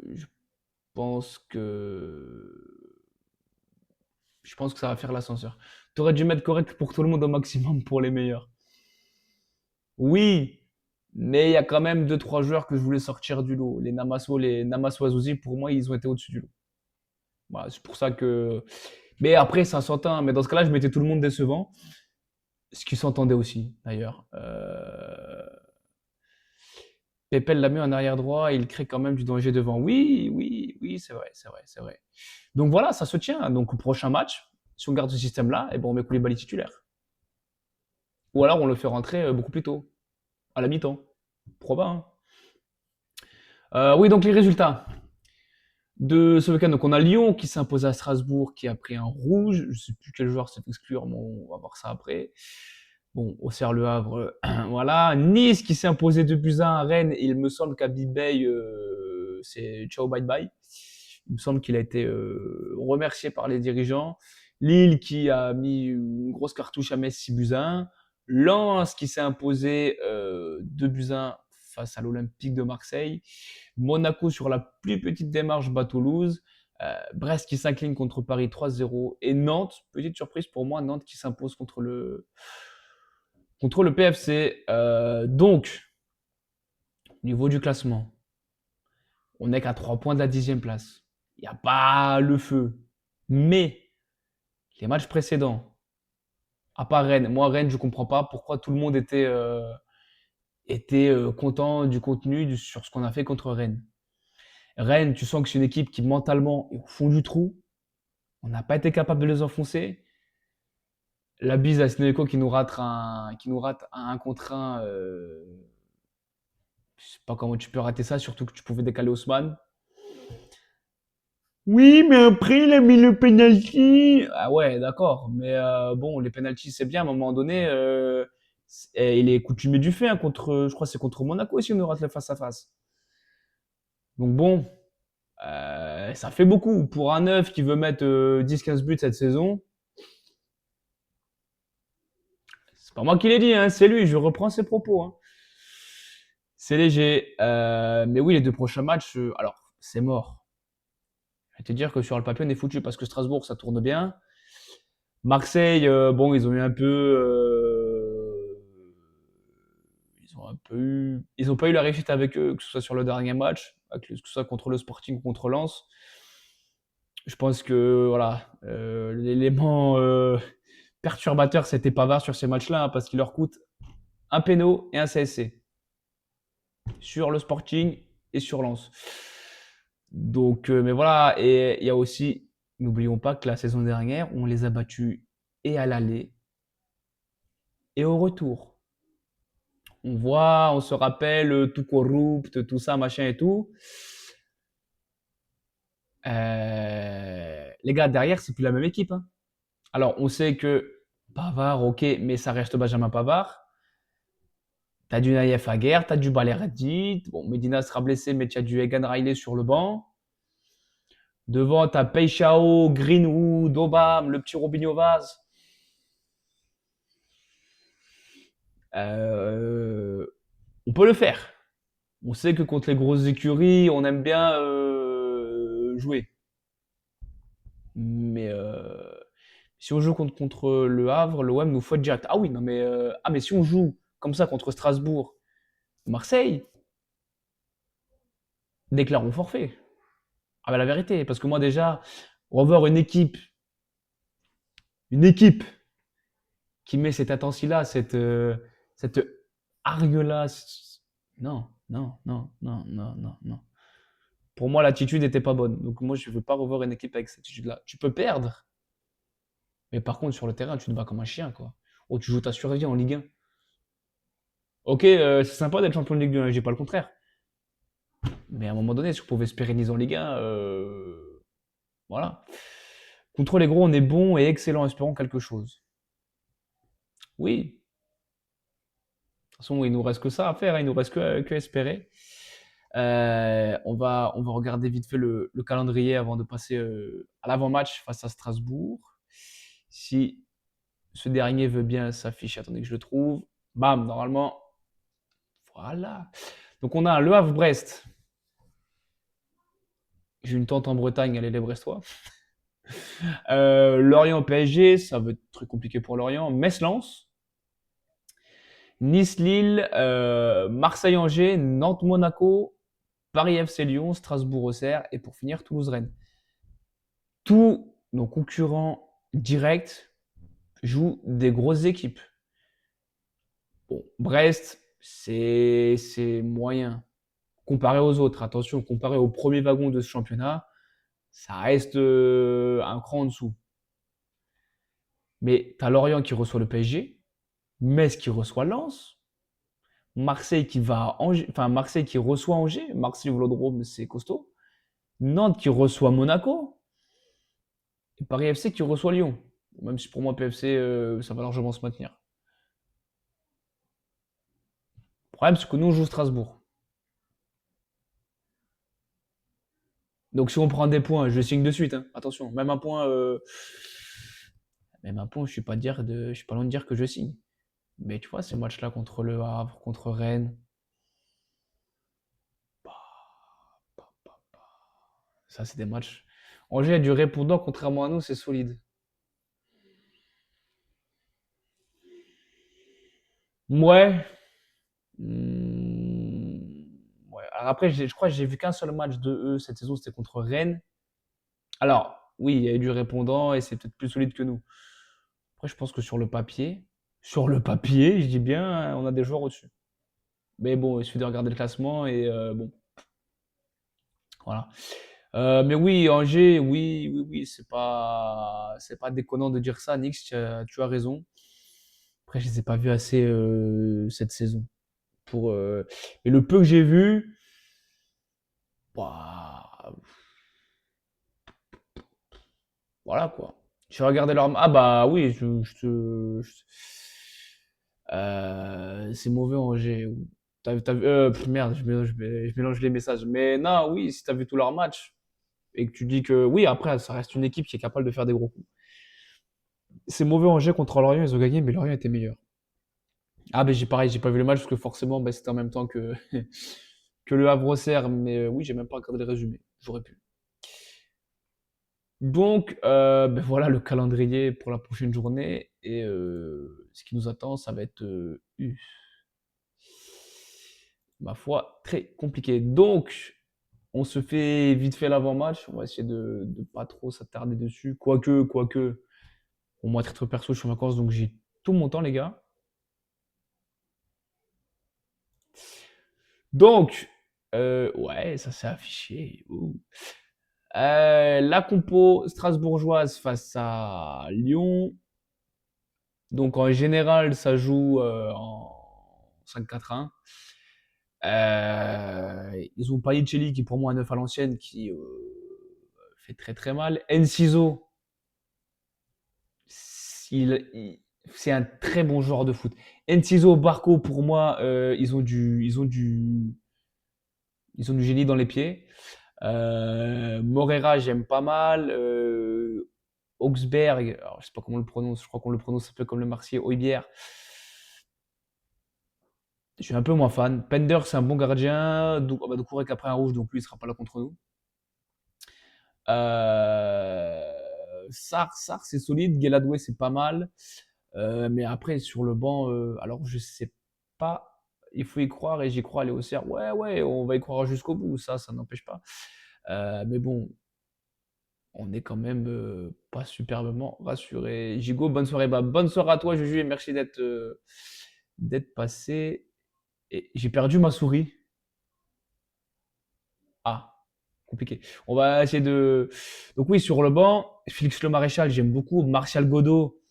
Je pense que. Je pense que ça va faire l'ascenseur. Tu aurais dû mettre correct pour tout le monde au maximum pour les meilleurs. Oui, mais il y a quand même deux trois joueurs que je voulais sortir du lot. Les Namasso Azouzi, pour moi, ils ont été au-dessus du lot. Voilà, c'est pour ça que. Mais après, ça s'entend. Mais dans ce cas-là, je mettais tout le monde décevant. Ce qui s'entendait aussi, d'ailleurs. Pépel l'a mis en arrière droit et il crée quand même du danger devant. Oui, oui, oui, c'est vrai, c'est vrai, c'est vrai. Donc voilà, ça se tient. Donc au prochain match, si on garde ce système-là, et ben on met Koulibaly titulaire. Ou alors on le fait rentrer beaucoup plus tôt, à la mi-temps. Pourquoi pas, hein. Oui, donc les résultats de ce week-end. Donc on a Lyon qui s'est imposé à Strasbourg, qui a pris un rouge. Je ne sais plus quel joueur s'est exclure, mais on va voir ça après. Bon, Auxerre Le Havre, voilà. Nice qui s'est imposé 2-1 à Rennes. Il me semble qu'Abibay, c'est ciao bye bye. Il me semble qu'il a été remercié par les dirigeants. Lille qui a mis une grosse cartouche à Metz 6-1. Lens qui s'est imposé 2-1 face à l'Olympique de Marseille. Monaco sur la plus petite démarche bat Toulouse. Brest qui s'incline contre Paris 3-0. Et Nantes, petite surprise pour moi, Nantes qui s'impose contre le PFC. Donc, au niveau du classement, on n'est qu'à 3 points de la 10e place. Il n'y a pas le feu. Mais les matchs précédents, à part Rennes, moi Rennes, je ne comprends pas pourquoi tout le monde était content du contenu sur ce qu'on a fait contre Rennes. Rennes, tu sens que c'est une équipe qui mentalement est au fond du trou. On n'a pas été capable de les enfoncer. La bise à Sinéco qui nous rate un contre un. Je sais pas comment tu peux rater ça, surtout que tu pouvais décaler Haussmann. Oui, mais après, il a mis le penalty. Ah ouais, d'accord. Mais bon, les penalties, c'est bien. À un moment donné, il est coutumier du fait. Hein, je crois que c'est contre Monaco aussi, on nous rate le face-à-face. Donc bon, ça fait beaucoup. Pour un neuf qui veut mettre 10-15 buts cette saison, c'est pas moi qui l'ai dit, hein, c'est lui. Je reprends ses propos. Hein. C'est léger. Mais oui, les deux prochains matchs, alors, c'est mort. Je vais te dire que sur le papier, on est foutu parce que Strasbourg, ça tourne bien. Marseille, bon, ils ont pas eu la réussite avec eux, que ce soit sur le dernier match, que ce soit contre le Sporting ou contre Lens. Je pense que voilà, l'élément perturbateur, c'était Pavard sur ces matchs-là, hein, parce qu'il leur coûte un péno et un CSC sur le Sporting et sur Lens. Donc, mais voilà, et il y a aussi, n'oublions pas que la saison dernière, on les a battus et à l'aller et au retour. On se rappelle tout corrupt, tout ça, machin et tout. Les gars, derrière, c'est plus la même équipe. Hein. Alors, on sait que Pavard, ok, mais ça reste Benjamin Pavard. T'as du Naïef Aguerre, t'as du Balerdi. Bon, Medina sera blessé, mais tu as du Egan Riley sur le banc. Devant, t'as Peixao, Greenwood, Obama, le petit Robinho Vaz. Euh, on peut le faire. On sait que contre les grosses écuries, on aime bien jouer. Mais Si on joue contre le Havre, l'OM nous fouette direct. Ah oui, non mais mais si on joue comme ça contre Strasbourg, Marseille, déclarons forfait. Ah bah la vérité, parce que moi déjà, revoir une équipe qui met cette intensité-là, cette hargne-là, non, non, non, non, non, non, non. Pour moi, l'attitude n'était pas bonne. Donc moi, je ne veux pas revoir une équipe avec cette attitude-là. Tu peux perdre, mais par contre, sur le terrain, tu te bats comme un chien, quoi. Oh, tu joues ta survie en Ligue 1. Ok, c'est sympa d'être champion de Ligue 2, je dis pas le contraire. Mais à un moment donné, si on pouvait se pérenniser en Ligue 1, voilà. Contre les gros, on est bon et excellent, espérons quelque chose. Oui, de toute façon, il nous reste que ça à faire, hein, il nous reste que espérer. On va regarder vite fait le calendrier avant de passer à l'avant-match face à Strasbourg. Si ce dernier veut bien s'afficher, attendez que je le trouve. Bam, normalement. Voilà. Donc on a Le Havre-Brest. J'ai une tante en Bretagne, elle est les Brestois. Lorient-PSG, ça va être très compliqué pour Lorient. Metz-Lens. Nice-Lille, Marseille-Angers, Nantes-Monaco, Paris-FC Lyon, Strasbourg-Auxerre et pour finir Toulouse-Rennes. Tous nos concurrents directs jouent des grosses équipes. Bon, Brest, c'est moyen. Comparé aux autres, attention, comparé au premier wagon de ce championnat, ça reste un cran en dessous. Mais tu as Lorient qui reçoit le PSG, Metz qui reçoit Lens, Marseille qui va à Angers, enfin Marseille qui reçoit Angers, Marseille Vélodrome, c'est costaud. Nantes qui reçoit Monaco, et Paris FC qui reçoit Lyon. Même si pour moi PFC, ça va largement se maintenir. Le problème, c'est que nous, on joue Strasbourg. Donc si on prend des points, je signe de suite, hein. Attention, même un point, je suis pas loin de dire que je signe. Mais tu vois, ces matchs-là contre le Havre, contre Rennes, ça c'est des matchs. Angers a du répondant, contrairement à nous, c'est solide. Ouais. Hmm, ouais. Alors après, je crois que j'ai vu qu'un seul match de eux cette saison, c'était contre Rennes. Alors, oui, il y a eu du répondant et c'est peut-être plus solide que nous. Après, je pense que sur le papier, je dis bien, on a des joueurs au-dessus. Mais bon, il suffit de regarder le classement et bon, voilà. Mais oui, Angers, oui, oui, oui, c'est pas déconnant de dire ça, Nix, tu as raison. Après, je les ai pas vus assez cette saison. Et le peu que j'ai vu, bah, voilà quoi. J'ai regardé leur. Ah bah oui, c'est mauvais Angers. Merde, je mélange les messages. Mais non, oui, si t'as vu tous leurs matchs et que tu dis que oui, après, ça reste une équipe qui est capable de faire des gros coups. C'est mauvais Angers contre Lorient, ils ont gagné, mais Lorient était meilleur. Ah, ben pareil, j'ai pas vu le match parce que forcément, ben, c'était en même temps que, que le Havre-Auxerre, mais oui, j'ai même pas regardé le résumé. J'aurais pu. Donc, ben voilà le calendrier pour la prochaine journée. Et ce qui nous attend, ça va être, ma foi, très compliqué. Donc, on se fait vite fait l'avant-match. On va essayer de pas trop s'attarder dessus. Quoique, pour moi, à titre perso, je suis en vacances, donc j'ai tout mon temps, les gars. Donc, ouais, ça s'est affiché. Ouh. La compo strasbourgeoise face à Lyon. Donc en général, ça joue en 5-4-1. Ils ont Paillicelli qui pour moi est neuf à l'ancienne qui fait très très mal. Enciso, c'est un très bon joueur de foot. Enciso, Barco pour moi, ils ont du génie dans les pieds. Morera, j'aime pas mal. Augsberg, alors, je sais pas comment on le prononce, je crois qu'on le prononce un peu comme le Marseillais, Oibière. Je suis un peu moins fan. Pender, c'est un bon gardien. Doucouré après un rouge, donc lui, il sera pas là contre nous. Euh, Sarr, c'est solide. Gueladoué, c'est pas mal. Mais après, sur le banc, alors je sais pas. Il faut y croire et j'y crois, aller au CR. Ouais, ouais, on va y croire jusqu'au bout. Ça n'empêche pas. Mais bon, on est quand même pas superbement rassuré. Gigo, bonne soirée. Bah, bonne soirée à toi, Juju, et merci d'être passé. Et j'ai perdu ma souris. Ah, compliqué. On va essayer de. Donc, oui, sur le banc, Félix Le Maréchal, j'aime beaucoup. Martial Godot,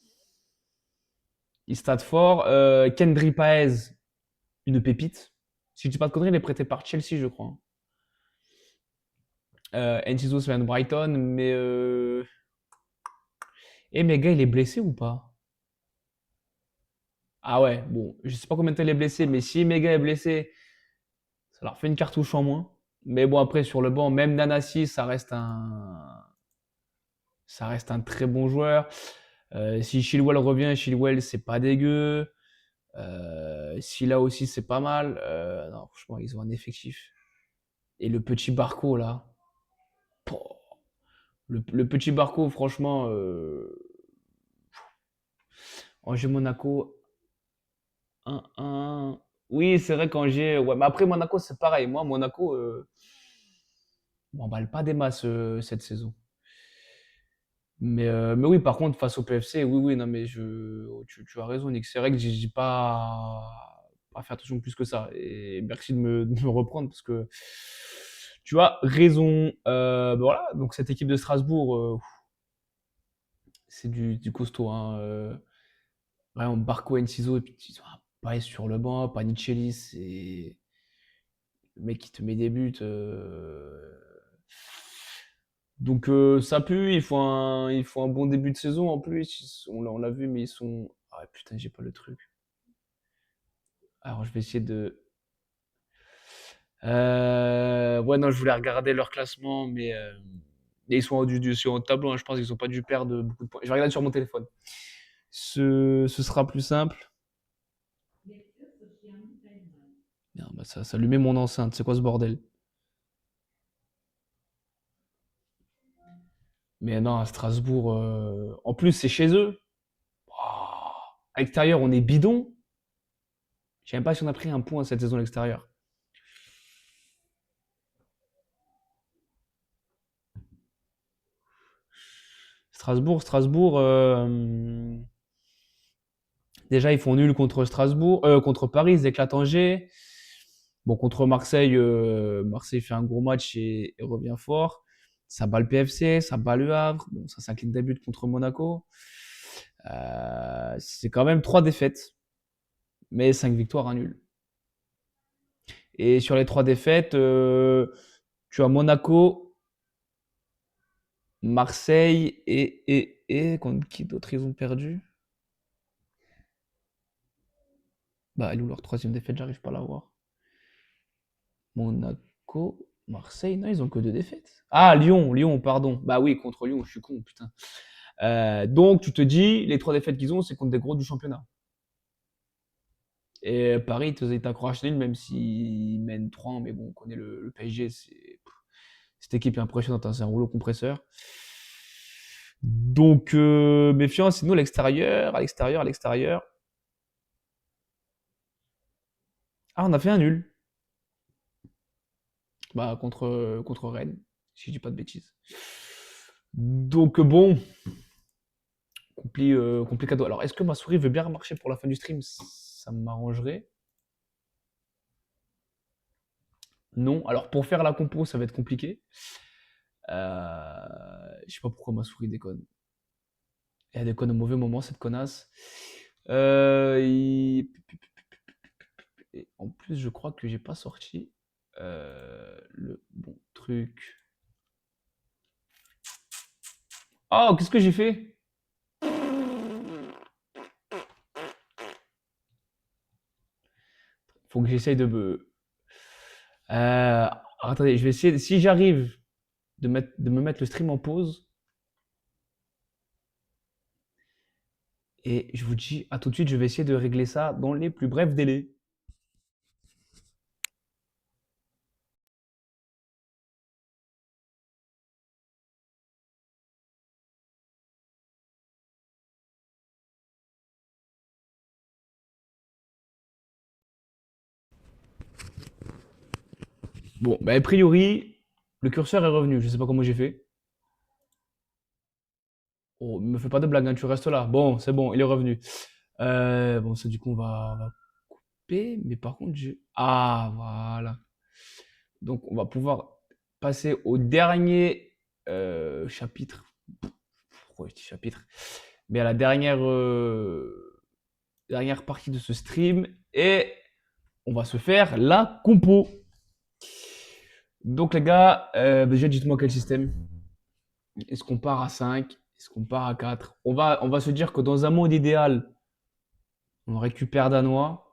il stade fort. Kendry Paez, une pépite. Si je dis pas de conneries, il est prêté par Chelsea, je crois. Enciso, ça vient de Brighton, mais. Eh, mais gars, il est blessé ou pas? Ah ouais, bon, je sais pas combien de temps il est blessé, mais si Mega est blessé, ça leur fait une cartouche en moins. Mais bon, après, sur le banc, même Nanassi, ça reste un très bon joueur. Si Chilwell revient, Chilwell, c'est pas dégueu. Si là aussi, c'est pas mal. Non, franchement, ils ont un effectif. Et le petit Barco, là. Pouah. Le petit Barco, franchement, Angers Monaco 1-1. Oui, c'est vrai qu'Angers. Ouais, mais après, Monaco, c'est pareil. Moi, Monaco, m'emballe pas des masses cette saison. Mais oui, par contre, face au PFC, oui, oui, non, mais tu as raison, Nick. C'est vrai que j'ai pas fait attention plus que ça. Et merci de me reprendre parce que tu as raison. Ben voilà, donc cette équipe de Strasbourg, c'est du costaud. Hein, vraiment, Barco, Enciso, et puis ils ont un Paez sur le banc, Panicelli, c'est le mec qui te met des buts. Donc ça pue, il faut un bon début de saison en plus. On l'a vu, mais ils sont. Ah putain, j'ai pas le truc. Alors je vais essayer de. Ouais, non, je voulais regarder leur classement, mais ils sont sur le tableau. Hein, je pense qu'ils ont pas dû perdre beaucoup de points. Je vais regarder sur mon téléphone. Ce sera plus simple. Merde, bah, ça allumait mon enceinte. C'est quoi ce bordel? Mais non, à Strasbourg. En plus, c'est chez eux. Oh, à l'extérieur, on est bidon. Je sais même pas si on a pris un point cette saison à l'extérieur. Strasbourg. Déjà, ils font nul contre Strasbourg, contre Paris, ils éclatent Angers. Bon, contre Marseille, Marseille fait un gros match et revient fort. Ça bat le PFC, ça bat le Havre. Bon, ça s'incline d'un but contre Monaco. C'est quand même 3 défaites, mais 5 victoires, un nul. Et sur les 3 défaites, tu as Monaco, Marseille et contre qui d'autre ils ont perdu? Bah, elle est où leur troisième défaite? J'arrive pas à la voir. Monaco, Marseille, non, ils ont que 2 défaites. Ah, Lyon, pardon. Bah oui, contre Lyon, je suis con, putain. Donc, tu te dis, les 3 défaites qu'ils ont, c'est contre des gros du championnat. Et Paris, ils t'accrochent nul, même s'ils mènent 3, mais bon, on connaît le PSG, cette équipe est impressionnante, hein, c'est un rouleau compresseur. Donc, méfiance, sinon, à l'extérieur. Ah, on a fait un nul. Bah, contre Rennes, si je dis pas de bêtises. Donc, bon, complicado. Alors, est-ce que ma souris veut bien marcher pour la fin du stream? Ça m'arrangerait. Non. Alors, pour faire la compo, ça va être compliqué. Je sais pas pourquoi ma souris déconne. Elle déconne au mauvais moment, cette connasse. Et en plus, je crois que j'ai pas sorti le bon truc. Oh, qu'est-ce que j'ai fait? Faut que j'essaye de me. Attendez, je vais essayer. Si j'arrive de me mettre le stream en pause, et je vous dis à tout de suite, je vais essayer de régler ça dans les plus brefs délais. Bon, bah, a priori, le curseur est revenu. Je sais pas comment j'ai fait. Oh, me fais pas de blague, hein, tu restes là. Bon, c'est bon, il est revenu. Bon, ça, du coup, on va couper. Mais par contre, ah, voilà. Donc, on va pouvoir passer au dernier chapitre. Pourquoi je dis chapitre? Mais à la dernière partie de ce stream. Et on va se faire la compo. Donc, les gars, déjà, dites-moi quel système. Est-ce qu'on part à 5? Est-ce qu'on part à 4? On va se dire que dans un monde idéal, on récupère Danois.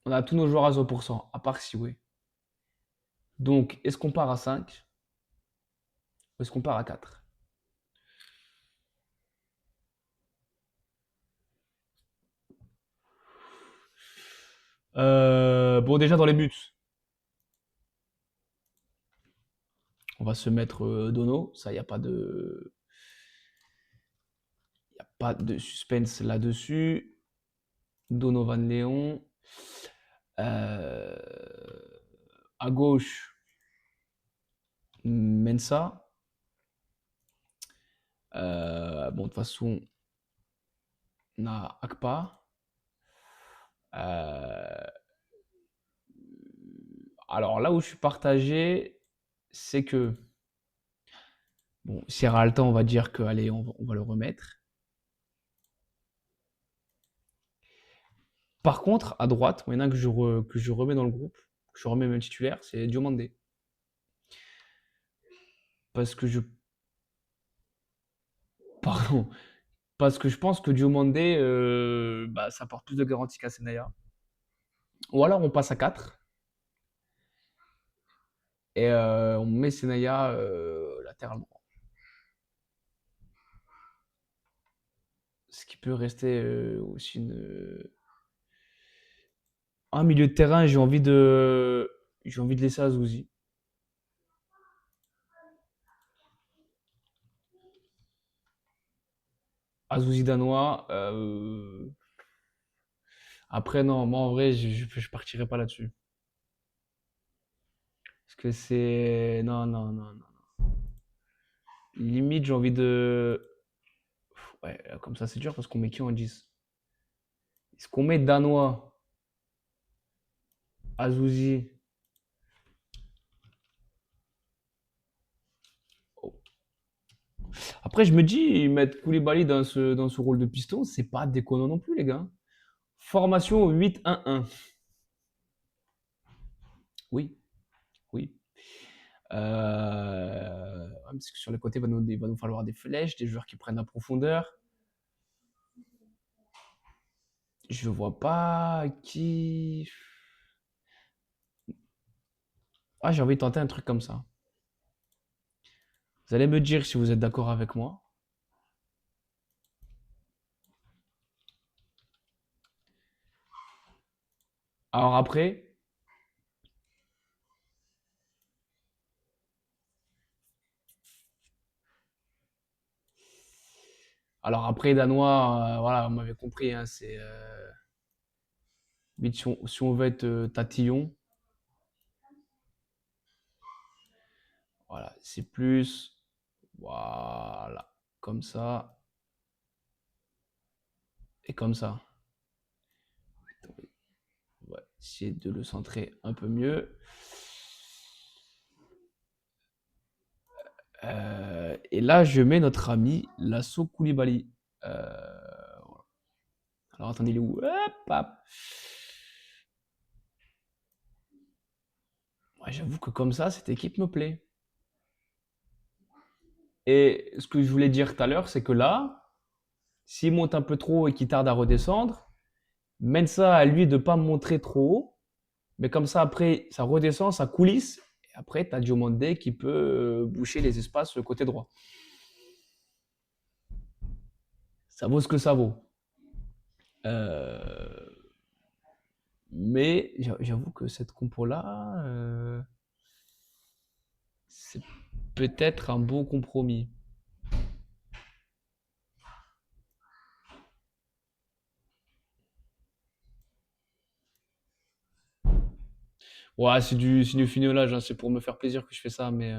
On a tous nos joueurs à 0%, à part Siwe. Donc, est-ce qu'on part à 5 ou est-ce qu'on part à 4? Bon, déjà dans les buts, on va se mettre Dono. Ça, il n'y a pas de suspense là-dessus. Dono Van Leon. À gauche, Mensa. Bon, de toute façon, on a Akpa. Euh, alors là où je suis partagé, c'est que, bon, Sierra Alta, on va dire que, allez, on va le remettre. Par contre, à droite, il y en a un que je remets dans le groupe, que je remets même titulaire, c'est Diomandé. Parce que je. Pardon. Parce que je pense que Diomandé, bah, ça apporte plus de garantie qu'à Senaya. Ou alors on passe à 4 et on met Senaya latéral droit. Ce qui peut rester aussi un milieu de terrain, j'ai envie de laisser Azouzi. Azouzi danois. Après, non, moi en vrai, je partirai pas là-dessus. Parce que c'est. Non, non, non, non. Limite, j'ai envie de. Ouais, comme ça, c'est dur parce qu'on met qui en 10? Est-ce qu'on met danois, Azouzi? Oh. Après, je me dis, mettre Koulibaly dans ce rôle de piston, c'est pas déconnant non plus, les gars. Formation 8-1-1. Oui, oui. Parce que sur les côtés, il va nous falloir des flèches, des joueurs qui prennent la profondeur. Je vois pas qui. Ah, j'ai envie de tenter un truc comme ça. Vous allez me dire si vous êtes d'accord avec moi. Alors après, Danois, voilà, on m'avait compris, hein, c'est. Si on veut être tatillon, voilà, c'est plus. Voilà, comme ça et comme ça. On va essayer de le centrer un peu mieux. Et là, je mets notre ami Lasso Koulibaly. Alors attendez, il est où? Hop, hop. Ouais, j'avoue que comme ça, cette équipe me plaît. Et ce que je voulais dire tout à l'heure, c'est que là, s'il monte un peu trop haut et qu'il tarde à redescendre, Mensa à lui de ne pas montrer trop haut. Mais comme ça, après, ça redescend, ça coulisse. Et après, tu as Diomandé qui peut boucher les espaces sur le côté droit. Ça vaut ce que ça vaut. Euh, Mais j'avoue que cette compo-là, c'est peut-être un bon compromis. Ouais, c'est du fignolage, hein, c'est pour me faire plaisir que je fais ça, mais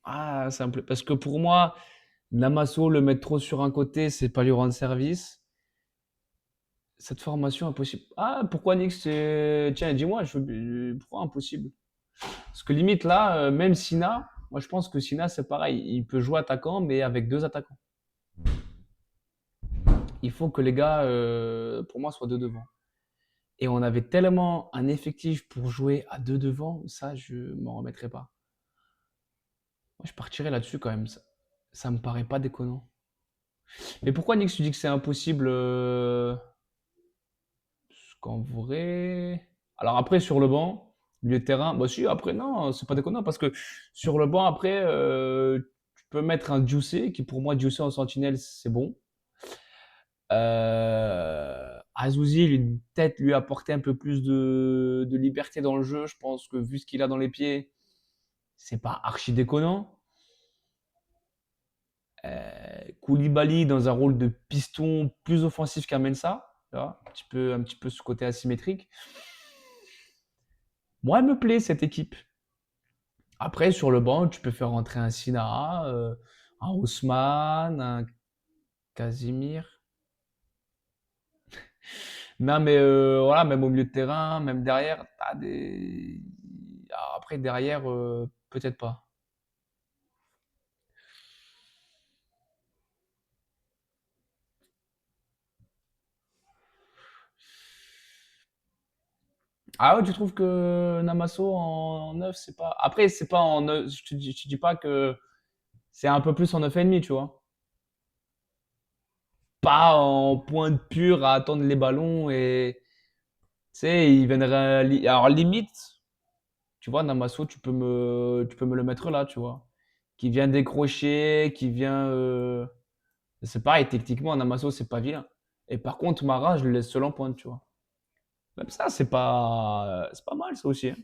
ah, ça me plaît. Parce que pour moi, Namaso, le mettre trop sur un côté, c'est pas lui rendre service. Cette formation impossible. Ah, pourquoi Nix tiens, dis-moi, pourquoi impossible? Parce que limite là, même Sina, moi je pense que Sina c'est pareil. Il peut jouer attaquant, mais avec deux attaquants. Il faut que les gars, pour moi, soient deux devant. Et on avait tellement un effectif pour jouer à deux devant, ça, je m'en remettrai pas. Moi, je partirais là-dessus quand même. Ça me paraît pas déconnant. Mais pourquoi Nix, tu dis que c'est impossible parce qu'en vrai. Alors après, sur le banc, milieu de terrain, bah si, après, non, c'est pas déconnant parce que sur le banc, après, tu peux mettre un Juicy, qui pour moi, Juicy en sentinelle, c'est bon. Azouzi, lui, peut-être lui apporter un peu plus de liberté dans le jeu. Je pense que vu ce qu'il a dans les pieds, c'est pas archi déconnant. Koulibaly dans un rôle de piston plus offensif qu'Amensa, un petit peu ce côté asymétrique. Moi, elle me plaît cette équipe. Après, sur le banc, tu peux faire rentrer un Sina, un Ousmane, un Casimir. Non, mais voilà, même au milieu de terrain, même derrière, t'as des. Alors après, derrière, peut-être pas. Ah ouais, tu trouves que Namasso en 9, c'est pas. Après, c'est pas en 9. Je te dis pas que c'est un peu plus en 9,5, tu vois. Pas en pointe pure à attendre les ballons et. Tu sais, il viendrait. Alors, limite, tu vois, Namasso, tu peux me le mettre là, tu vois. Qui vient décrocher, qui vient. C'est pareil, techniquement, Namasso, c'est pas vilain. Et par contre, Mara, je le laisse seul en pointe, tu vois. Même ça, c'est pas mal, ça aussi, hein.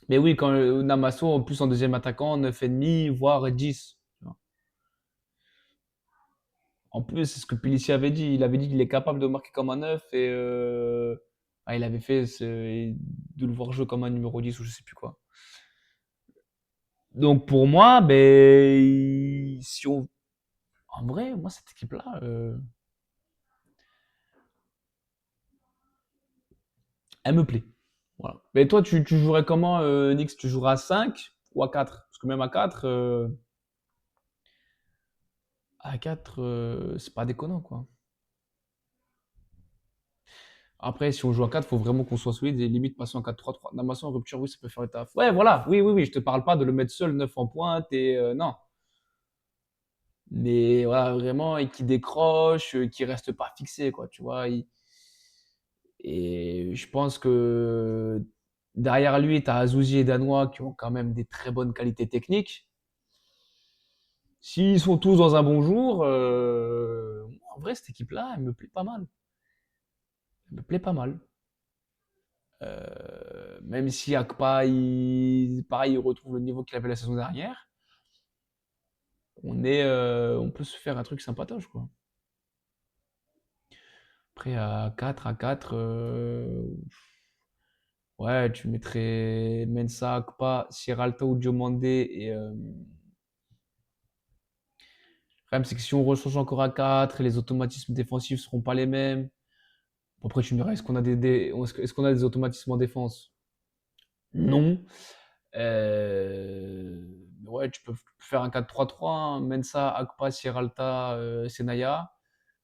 Mais oui, quand Namasso, en plus en deuxième attaquant, 9,5, voire 10. Tu vois. En plus, c'est ce que Pilissi avait dit. Il avait dit qu'il est capable de marquer comme un 9 et il avait fait de le voir jouer comme un numéro 10 ou je sais plus quoi. Donc pour moi, ben, si on... en vrai, moi, cette équipe-là, elle me plaît. Voilà. Mais toi, tu jouerais comment, Nix? Tu joueras à 5 ou à 4? Parce que même à 4, c'est pas déconnant, quoi. Après, si on joue à 4, il faut vraiment qu'on soit solide et limite passer en 4-3-3. Namasso en rupture, oui, ça peut faire le taf. Ouais, voilà, oui, oui, oui, je te parle pas de le mettre seul 9 en pointe et non. Mais voilà, vraiment, et qui décroche, qui reste pas fixé, quoi, tu vois. Et je pense que derrière lui, tu as Azouzi et Danois qui ont quand même des très bonnes qualités techniques. S'ils sont tous dans un bon jour, en vrai, cette équipe-là, elle me plaît pas mal. Elle me plaît pas mal. Même si Akpa, pareil, il retrouve le niveau qu'il avait la saison dernière, on peut se faire un truc sympatoche, quoi. Après, à quatre, ouais, tu mettrais Mensa, Akpa, Sierralta ou Diomandé. Et le problème, c'est que si on rechange encore à 4, les automatismes défensifs seront pas les mêmes. Bon, après, tu me diras, est-ce qu'on a des automatismes en défense? Non. Ouais, tu peux faire un 4-3-3, hein. Mensa, Akpa, Sierralta, Senaya,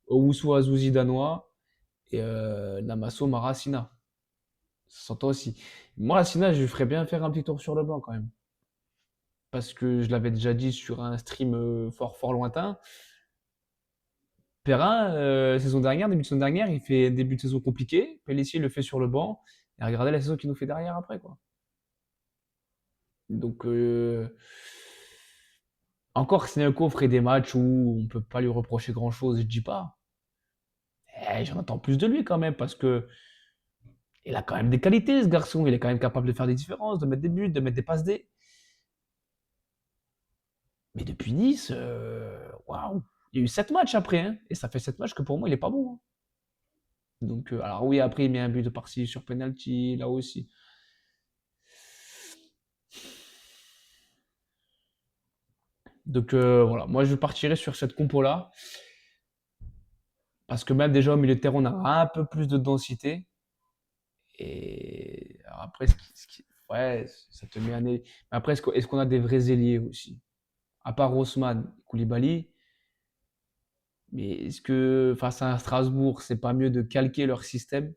Owusu, Azuzi, Danois, et Namasso, Mara, Sina. Ça s'entend aussi. Moi, Sina, je lui ferais bien faire un petit tour sur le banc quand même. Parce que je l'avais déjà dit sur un stream fort, fort lointain. Perrin, début de saison dernière, il fait un début de saison compliqué. Pellissier le fait sur le banc. Et regardez la saison qu'il nous fait derrière après, quoi. Donc, encore, Snelko ferait des matchs où on peut pas lui reprocher grand-chose, je dis pas. J'en attends plus de lui quand même, parce que il a quand même des qualités, ce garçon. Il est quand même capable de faire des différences, de mettre des buts, de mettre des passes D. Mais depuis Nice, waouh. Il y a eu 7 matchs après, hein, et ça fait 7 matchs que pour moi, il est pas bon, hein. Donc, alors oui, après, il met un but de par-ci sur penalty, là aussi. Donc, voilà, moi, je partirais sur cette compo-là, parce que même déjà au milieu de terrain, on a un peu plus de densité. Et alors après, ouais, ça te met un Mais après, est-ce qu'on a des vrais ailiers aussi? À part Haussmann, Koulibaly, mais est-ce que face à un Strasbourg, c'est pas mieux de calquer leur système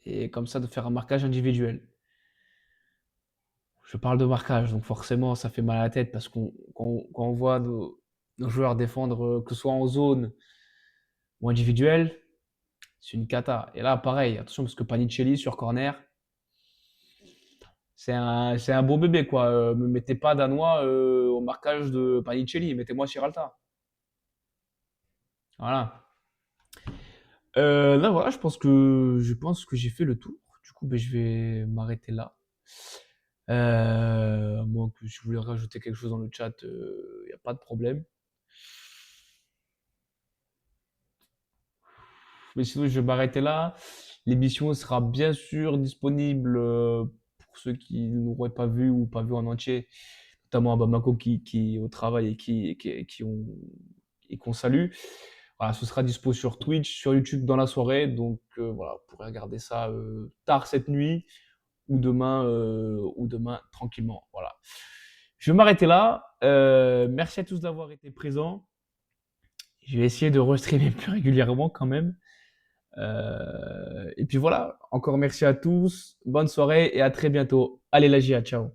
et comme ça de faire un marquage individuel? Je parle de marquage, donc forcément ça fait mal à la tête parce quand on voit nos joueurs défendre, que ce soit en zone ou individuel, c'est une cata. Et là, pareil, attention parce que Panicelli sur corner, c'est un beau bébé quoi. Me mettez pas Danois au marquage de Panicelli, mettez-moi Giralta. Voilà. Là, voilà, je pense que j'ai fait le tour. Du coup, ben, je vais m'arrêter là. À moins que si vous voulez rajouter quelque chose dans le chat, il n'y a pas de problème. Mais sinon, je vais m'arrêter là. L'émission sera bien sûr disponible pour ceux qui ne l'auraient pas vu ou pas vu en entier, notamment à Bamako qui est au travail et qu'on salue. Voilà, ce sera dispo sur Twitch, sur YouTube dans la soirée. Donc voilà, vous pourrez regarder ça tard cette nuit ou demain tranquillement. Voilà. Je vais m'arrêter là. Merci à tous d'avoir été présents. Je vais essayer de restreamer plus régulièrement quand même. Et puis voilà, encore merci à tous. Bonne soirée et à très bientôt. Allez la GIA, ciao.